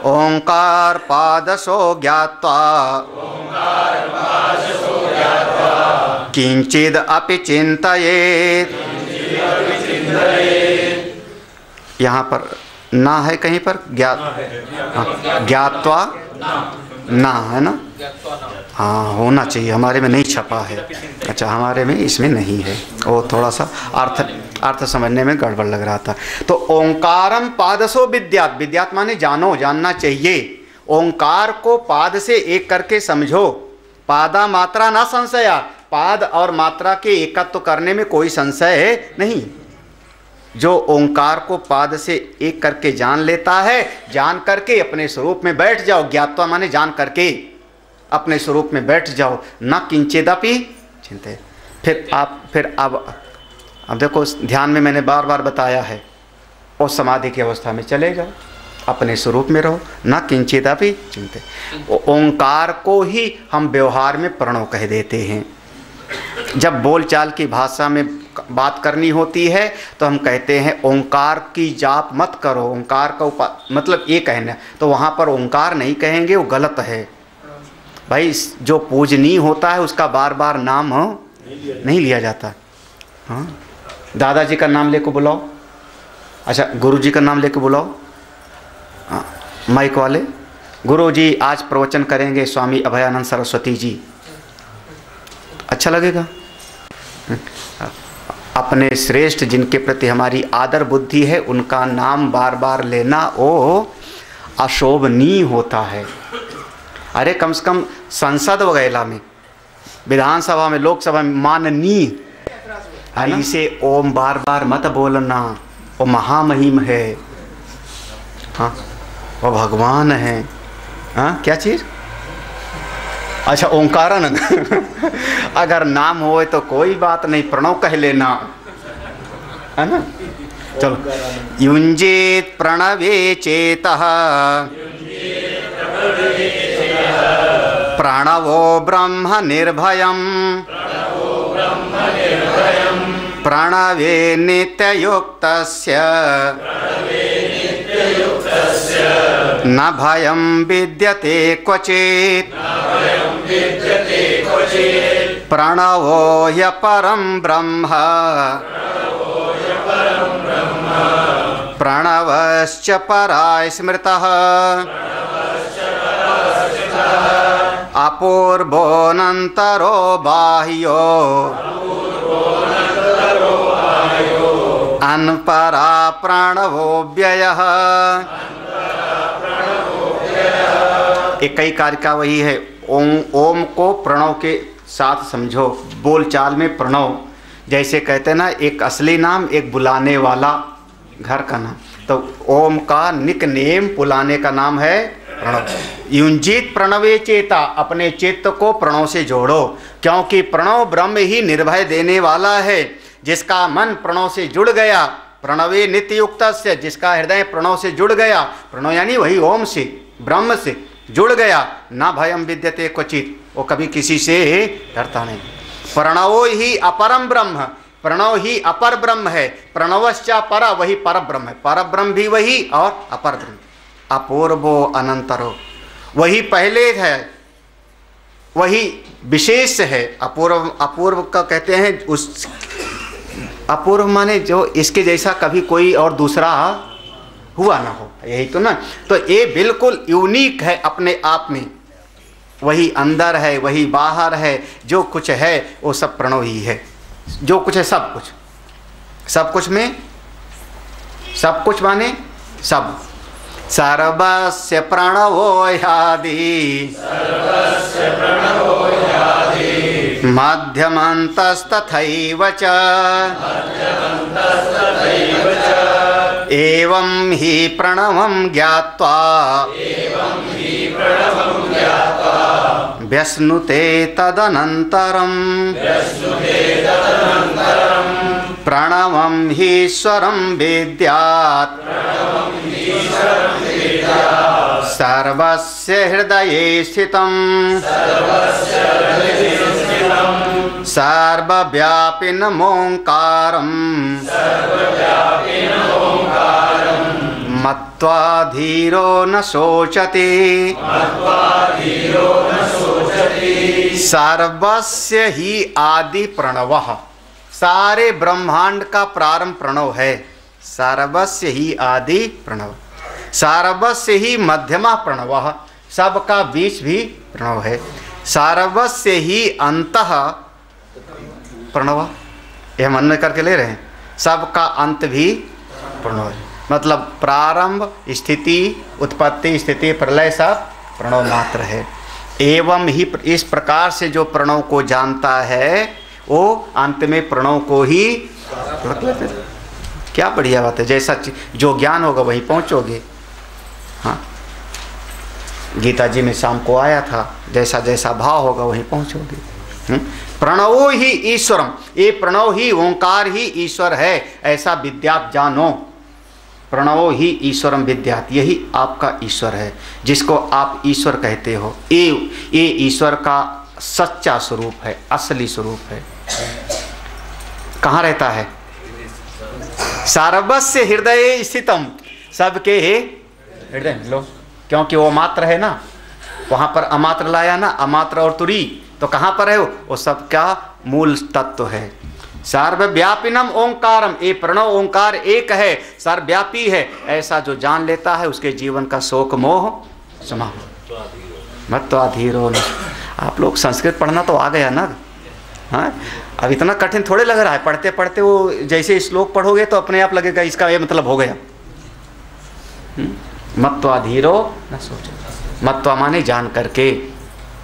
Speaker 2: ओंकार पादसो ज्ञात्वा किंचिद अपि चिंतयेत्। यहाँ पर ना है, कहीं पर ज्ञात्वा ना है ना, हाँ होना चाहिए, हमारे में नहीं छपा है। अच्छा, हमारे में इसमें नहीं है, वो थोड़ा सा अर्थ समझने में गड़बड़ लग रहा था। तो ओंकारम पादसो विद्यात्, विद्यात् माने जानो, जानना चाहिए। ओंकार को पाद से एक करके समझो। पादा मात्रा ना संशया, पाद और मात्रा के एकत्व करने में कोई संशय नहीं। जो ओंकार को पाद से एक करके जान लेता है, जान करके अपने स्वरूप में बैठ जाओ। ज्ञात्वा माने जान करके अपने स्वरूप में बैठ जाओ। न किंचिदपि चिंते। फिर अब देखो, ध्यान में मैंने बार बार बताया है, और समाधि की अवस्था में चले जाओ, अपने स्वरूप में रहो। न किंचिदपि चिंते। ओंकार को ही हम व्यवहार में प्रणव कह देते हैं। जब बोलचाल की भाषा में बात करनी होती है तो हम कहते हैं ओंकार की जाप मत करो, ओंकार का मतलब ये कहना, तो वहाँ पर ओंकार नहीं कहेंगे, वो गलत है भाई। जो पूजनीय होता है उसका बार बार नाम नहीं लिया जाता। हाँ, दादाजी का नाम लेकर बुलाओ, अच्छा गुरु जी का नाम लेकर बुलाओ। हाँ, माइक वाले, गुरु जी आज प्रवचन करेंगे स्वामी अभयानंद सरस्वती जी, अच्छा लगेगा। अपने श्रेष्ठ जिनके प्रति हमारी आदर बुद्धि है, उनका नाम बार बार लेना वो अशोभनीय होता है। अरे कम से कम संसद वगैरह में, विधानसभा में, लोकसभा में माननीय, इसे ओम बार बार मत बोलना, वो महामहिम है। हाँ, वो भगवान है। हाँ, क्या चीज़? अच्छा, ओंकारानंद अगर नाम हो तो कोई बात नहीं, प्रणव कह लेना, है ना। चलो, युंजेत प्रणवे चेतः प्रणवो ब्रह्म निर्भयम् प्रणवे नित्ययुक्तस्य न भयं विद्यते क्वचित् प्रणवो ह्यपरं ब्रह्म प्रणवश्च पराय स्मृतः अपूर्वोऽनन्तरो बाह्यो अनपरा प्रणवो व्ययः। एक कई कार्य का वही है। ओम को प्रणव के साथ समझो, बोलचाल में प्रणव, जैसे कहते हैं ना, एक असली नाम, एक बुलाने वाला घर का नाम। तो ओम का निक नेम, बुलाने का नाम है प्रणव। युंजित प्रणवे चेता, अपने चित्त को प्रणव से जोड़ो, क्योंकि प्रणव ब्रह्म ही निर्भय देने वाला है। जिसका मन प्रणव से जुड़ गया, प्रणवे नित्य युक्तस्य, जिसका हृदय प्रणव से जुड़ गया, प्रणव यानी वही ओम से, ब्रह्म से जुड़ गया, ना भयम विद्यते क्वचित, वो कभी किसी से डरता नहीं। प्रणवो ही अपरम ब्रह्म, प्रणव ही अपर ब्रह्म है, प्रणवश्चा पर, वही पर ब्रह्म है, पर ब्रह्म भी वही और अपर ब्रह्म, अपूर्वो अनंतरो, वही पहले है, वही विशेष है। अपूर्व, अपूर्व का कहते हैं उस, अपूर्व माने जो इसके जैसा कभी कोई और दूसरा हुआ ना हो, यही तो ना। तो ये बिल्कुल यूनिक है अपने आप में, वही अंदर है, वही बाहर है, जो कुछ है वो सब प्रणव ही है, जो कुछ है सब कुछ, सब कुछ में, सब कुछ माने सब। सर्वस्य प्रणवो यादि मध्यमन्तस्तथैव च एवं हि प्रणवं ज्ञात्वा व्यश्नुते तदनन्तरं प्रणवं हि ईश्वरं विद्यात् सर्वस्य हृदये स्थितं सर्वव्यापिनमोङ्कारं मत्वा धीरो न शोचति सर्वस्य ही आदि प्रणवः, सारे ब्रह्मांड का प्रारंभ प्रणव है। सर्वस्य ही आदि प्रणव, सर्वस्य ही मध्यमा प्रणवः, सबका बीच भी प्रणव है। सर्वस्य ही अंतः प्रणव, यह मन में करके ले रहे हैं, सबका अंत भी प्रणव है। मतलब प्रारंभ, स्थिति, उत्पत्ति, स्थिति, प्रलय सब प्रणव मात्र है। एवं ही, इस प्रकार से जो प्रणव को जानता है वो अंत में प्रणव को ही रख लेते। क्या बढ़िया बात है, जैसा जो ज्ञान होगा वहीं पहुँचोगे। हाँ, गीता जी में शाम को आया था, जैसा जैसा भाव होगा वहीं पहुँचोगे। प्रणवो ही ईश्वरम, ये प्रणव ही, ओंकार ही ईश्वर है, ऐसा विद्यात जानो। प्रणवो ही ईश्वरम विद्यात, यही आपका ईश्वर है जिसको आप ईश्वर कहते हो। ये ईश्वर का सच्चा स्वरूप है, असली स्वरूप है। कहाँ रहता है? सर्वस्य हृदय स्थितम, सबके हृदय में लो, क्योंकि वो मात्र है ना, वहाँ पर अमात्र लाया ना, अमात्र और तुरी, तो कहाँ पर है वो सबका मूल तत्व है। सर्वव्यापिनम ओंकारम, ये प्रणव ओंकार एक है, सर्वव्यापी है, ऐसा जो जान लेता है उसके जीवन का शोक मोह समाप्त। मत तो अधीरो न, आप लोग संस्कृत पढ़ना तो आ गया ना। हाँ, अब इतना कठिन थोड़े लग रहा है, पढ़ते पढ़ते वो जैसे श्लोक पढ़ोगे तो अपने आप लगेगा इसका ये मतलब हो गया। मत्वा धीरो न सोचो, मत्वा माने जान करके,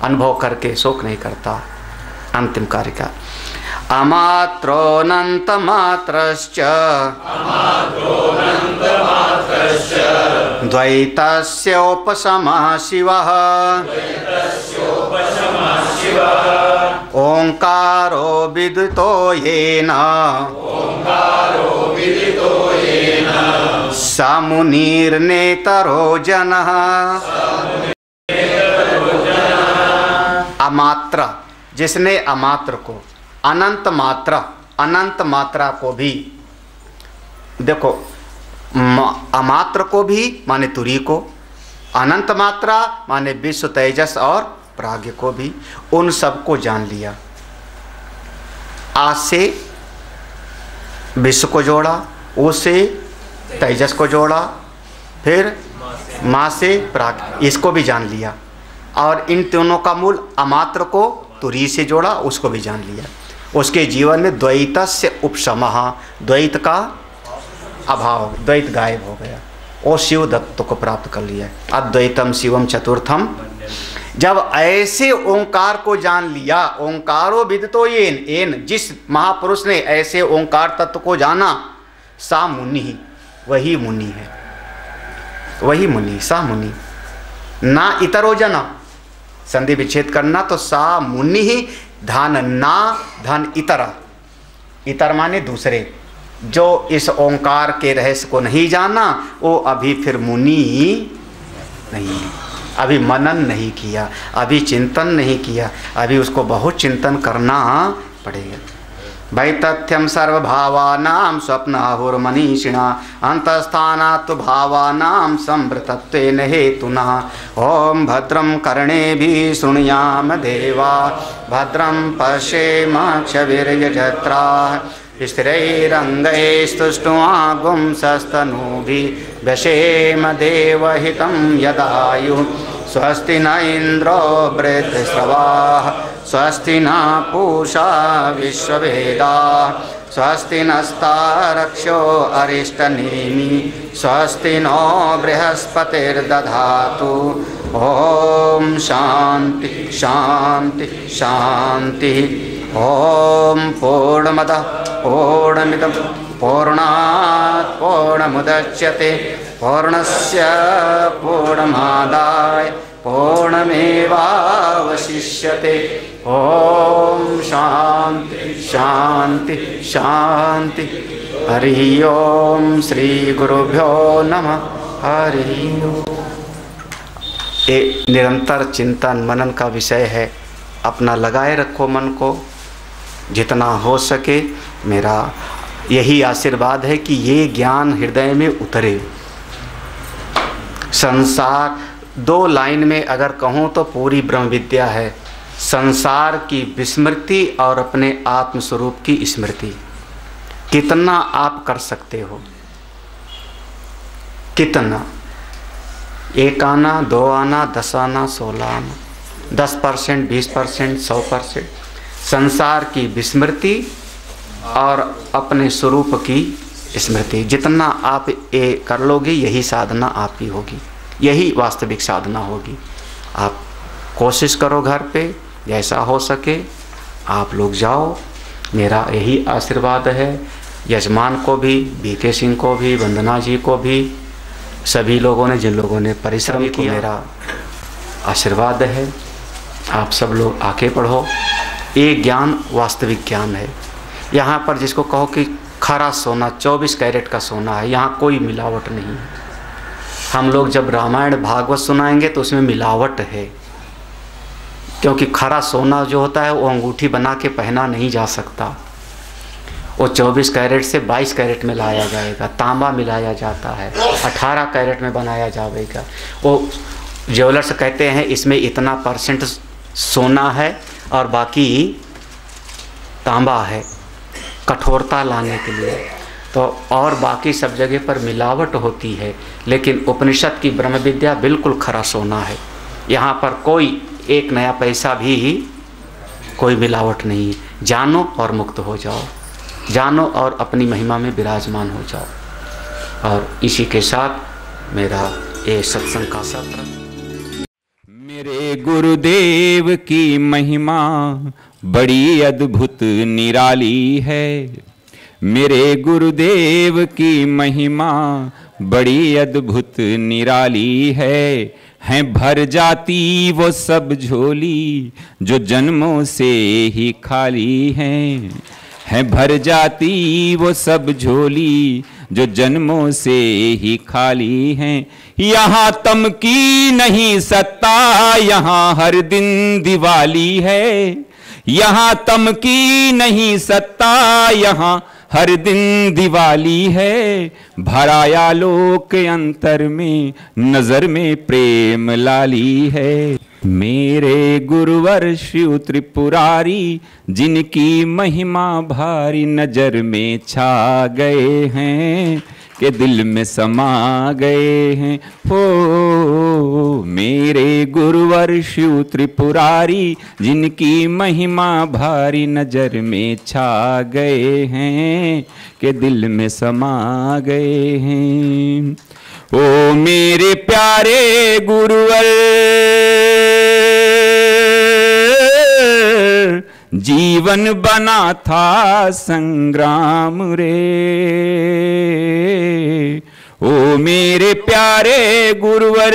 Speaker 2: अनुभव करके, शोक नहीं करता। अंतिम कार्य का अमात्रोऽनंत मात्रश्च द्वैतस्योपशमः शिवः ओंकारो विदितो येन स मुनिर्नेतरो जनः। अमात्र, जिसने अमात्र को, अनंत मात्रा, अनंत मात्रा को भी, देखो अमात्र को भी माने तुरी को, अनंत मात्रा माने विश्व, तेजस और प्राज्ञ को भी, उन सबको जान लिया। आज से विश्व को जोड़ा, ओ से तेजस को जोड़ा, फिर माँ से प्राज्ञ, इसको भी जान लिया, और इन दोनों का मूल अमात्र को तुरी से जोड़ा, उसको भी जान लिया। उसके जीवन में द्वैतस्य उपशमः, द्वैत का अभाव, द्वैत गायब हो गया, और शिव दत्त को प्राप्त कर लिया। अद्वैतम शिवम चतुर्थम, जब ऐसे ओंकार को जान लिया, ओंकारो विदितो येन, येन जिस महापुरुष ने ऐसे ओंकार तत्व को जाना, सा मुनि, वही मुनि है, वही मुनि, सा मुनि, ना इतरो जना, संधि विच्छेद करना तो सा मुनि ही, धन ना धन इतर, इतर माने दूसरे, जो इस ओंकार के रहस्य को नहीं जाना वो अभी फिर मुनि नहीं है। अभी मनन नहीं किया, अभी चिंतन नहीं किया, अभी उसको बहुत चिंतन करना पड़ेगा। वैतथ्यम सर्वभावानां स्वप्नाहुर्मनीषिणा अंतस्थानात् भावानां संवृतत्वेन हेतुना। ओम भद्रं कर्णेभिः शृणुयाम देवा, भद्रं पश्येमाक्षभिर्यजत्राः, स्थिरैरङ्गैस्तुष्ट्वागुंसस्तनूभिः व्यशेम देवहितं यदायुः। स्वस्ति न इंद्रो वृद्धश्रवाः, स्वस्ति न पूषा विश्ववेदाः, स्वस्ति नस्तारक्षो अरिष्टनेमि, स्वस्ति नो बृहस्पतिर्दधातु। ओम शांति शांति शांति। ओम पूर्णमदः पूर्णमिदं पूर्णात् पूर्णमुदच्यते पूर्णस्य पूर्णमादाय पूर्णमेवावशिष्यते। ओम शांति शांति शांति। हरि ओम श्री गुरुभ्यो नमः। हरि ओम। ये निरंतर चिंतन मनन का विषय है। अपना लगाए रखो मन को जितना हो सके। मेरा यही आशीर्वाद है कि ये ज्ञान हृदय में उतरे। संसार, दो लाइन में अगर कहूँ तो पूरी ब्रह्म विद्या है। संसार की विस्मृति और अपने आत्मस्वरूप की स्मृति। कितना आप कर सकते हो? कितना? 1 आना, 2 आना, 10 आना, 16 आना, 10%, 20%, 100%। संसार की विस्मृति और अपने स्वरूप की स्मृति। जितना आप ये कर लोगे यही साधना आपकी होगी, यही वास्तविक साधना होगी। आप कोशिश करो घर पे जैसा हो सके आप लोग जाओ। मेरा यही आशीर्वाद है। यजमान को भी, बीके सिंह को भी, वंदना जी को भी, सभी लोगों ने जिन लोगों ने परिश्रम किया, मेरा आशीर्वाद है। आप सब लोग आके पढ़ो। ये ज्ञान वास्तविक ज्ञान है। यहाँ पर जिसको कहो कि खरा सोना 24 कैरेट का सोना है, यहाँ कोई मिलावट नहीं है। हम लोग जब रामायण भागवत सुनाएंगे तो उसमें मिलावट है, क्योंकि खरा सोना जो होता है वो अंगूठी बना के पहना नहीं जा सकता। वो 24 कैरेट से 22 कैरेट में लाया जाएगा। तांबा मिलाया जाता है, 18 कैरेट में बनाया जाएगा। वो ज्वेलर्स कहते हैं इसमें इतना % सोना है और बाकी तांबा है, कठोरता लाने के लिए। तो और बाकी सब जगह पर मिलावट होती है, लेकिन उपनिषद की ब्रह्म विद्या बिल्कुल खरा सोना है। यहाँ पर कोई एक नया पैसा भी कोई मिलावट नहीं है। जानो और मुक्त हो जाओ, जानो और अपनी महिमा में विराजमान हो जाओ। और इसी के साथ मेरा ये सत्संग का सत्र।
Speaker 1: मेरे गुरुदेव की महिमा बड़ी अद्भुत निराली है। मेरे गुरुदेव की महिमा बड़ी अद्भुत निराली है भर जाती वो सब झोली जो जन्मों से ही खाली है भर जाती वो सब झोली जो जन्मों से ही खाली हैं। यहाँ तम की नहीं सत्ता, यहाँ हर दिन दिवाली है। यहाँ तम की नहीं सत्ता, यहाँ हर दिन दिवाली है। भराया लोक अंतर में, नजर में प्रेम लाली है। मेरे गुरुवर शिव त्रिपुरारी, जिनकी महिमा भारी नजर में छा गए हैं के दिल में समा गए हैं। हो मेरे गुरुवर शिव त्रिपुरारी, जिनकी महिमा भारी नजर में छा गए हैं के दिल में समा गए हैं। ओ मेरे प्यारे गुरुवर, जीवन बना था संग्राम रे। ओ मेरे प्यारे गुरुवर,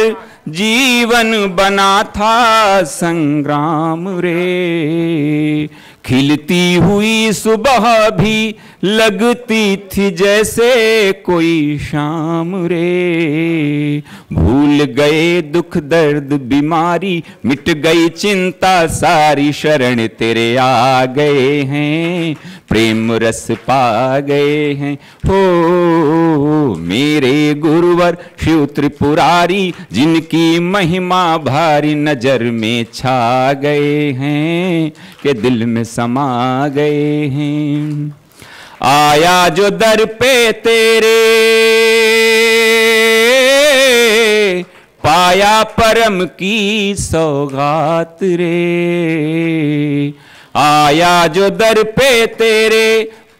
Speaker 1: जीवन बना था संग्राम रे। खिलती हुई सुबह भी लगती थी जैसे कोई शाम रे। भूल गए दुख दर्द बीमारी, मिट गई चिंता सारी, शरण तेरे आ गए हैं, प्रेम रस पा गए हैं। हो मेरे गुरुवर शिव त्रिपुरारी, जिनकी महिमा भारी नजर में छा गए हैं, के दिल में समा गए हैं। आया जो दर पे तेरे, पाया परम की सौगात रे। आया जो दर पे तेरे,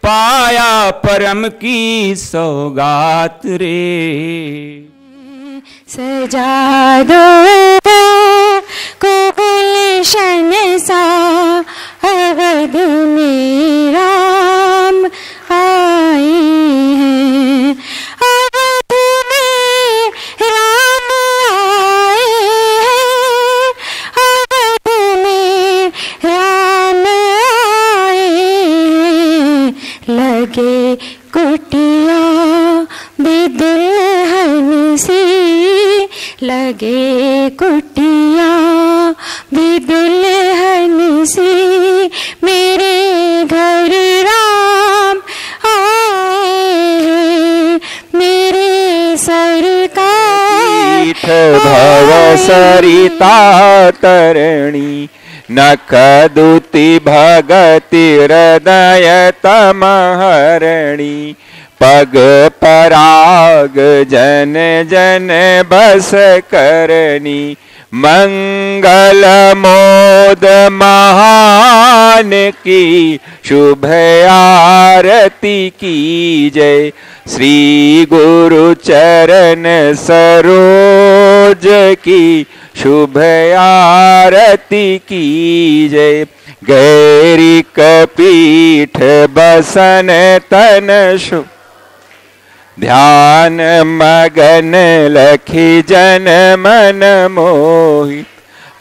Speaker 1: पाया परम की सौगात रे।
Speaker 4: सजा दो को गुलशन सा, अवध में राम आए हैं, अवध में राम आए हैं, अवध में राम आए हैं। लगे कुटिया भी दुल्हन सी, लगे कुटिया भी दुल्हन सी, मेरे घर राम आए, मेरे सरकार
Speaker 5: पीठ भव सरिता तरणी, नखदुति भगति हृदय तमहरणी। पग पराग जन जन बस करनी, मंगल मोद महान की शुभ आरती की जय। श्री गुरु चरण सरोज की शुभ आरती की जय। गैरी कपीठ बसन तन शुभ, ध्यान मगन लखी जन मन मोहित।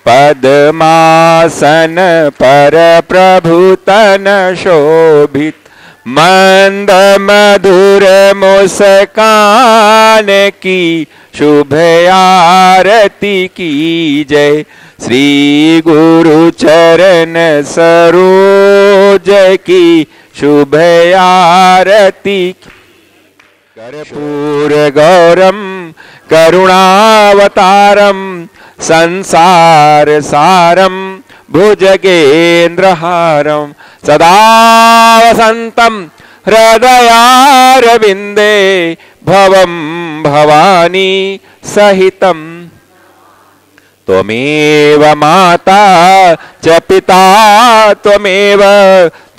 Speaker 5: पद्मासन पर प्रभु तन शोभित, मंद मधुर मुस्कान की शुभ आरती की जय। श्री गुरु चरण सरोज की शुभ आरती। कर्पूर गौरम करुणावतारम, संसार सारम भुजगेन्द्रहारम। सदा वसंतम हृदयारविंदे, भवम भवानी सहितम। त्वमेव माता च पिता त्वमेव,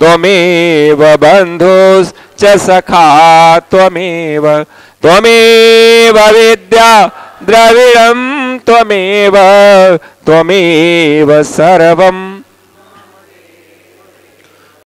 Speaker 5: त्वमेव बन्धुश्च सखा त्वमेव। त्वमेव विद्या द्रविणं त्वमेव, त्वमेव सर्वं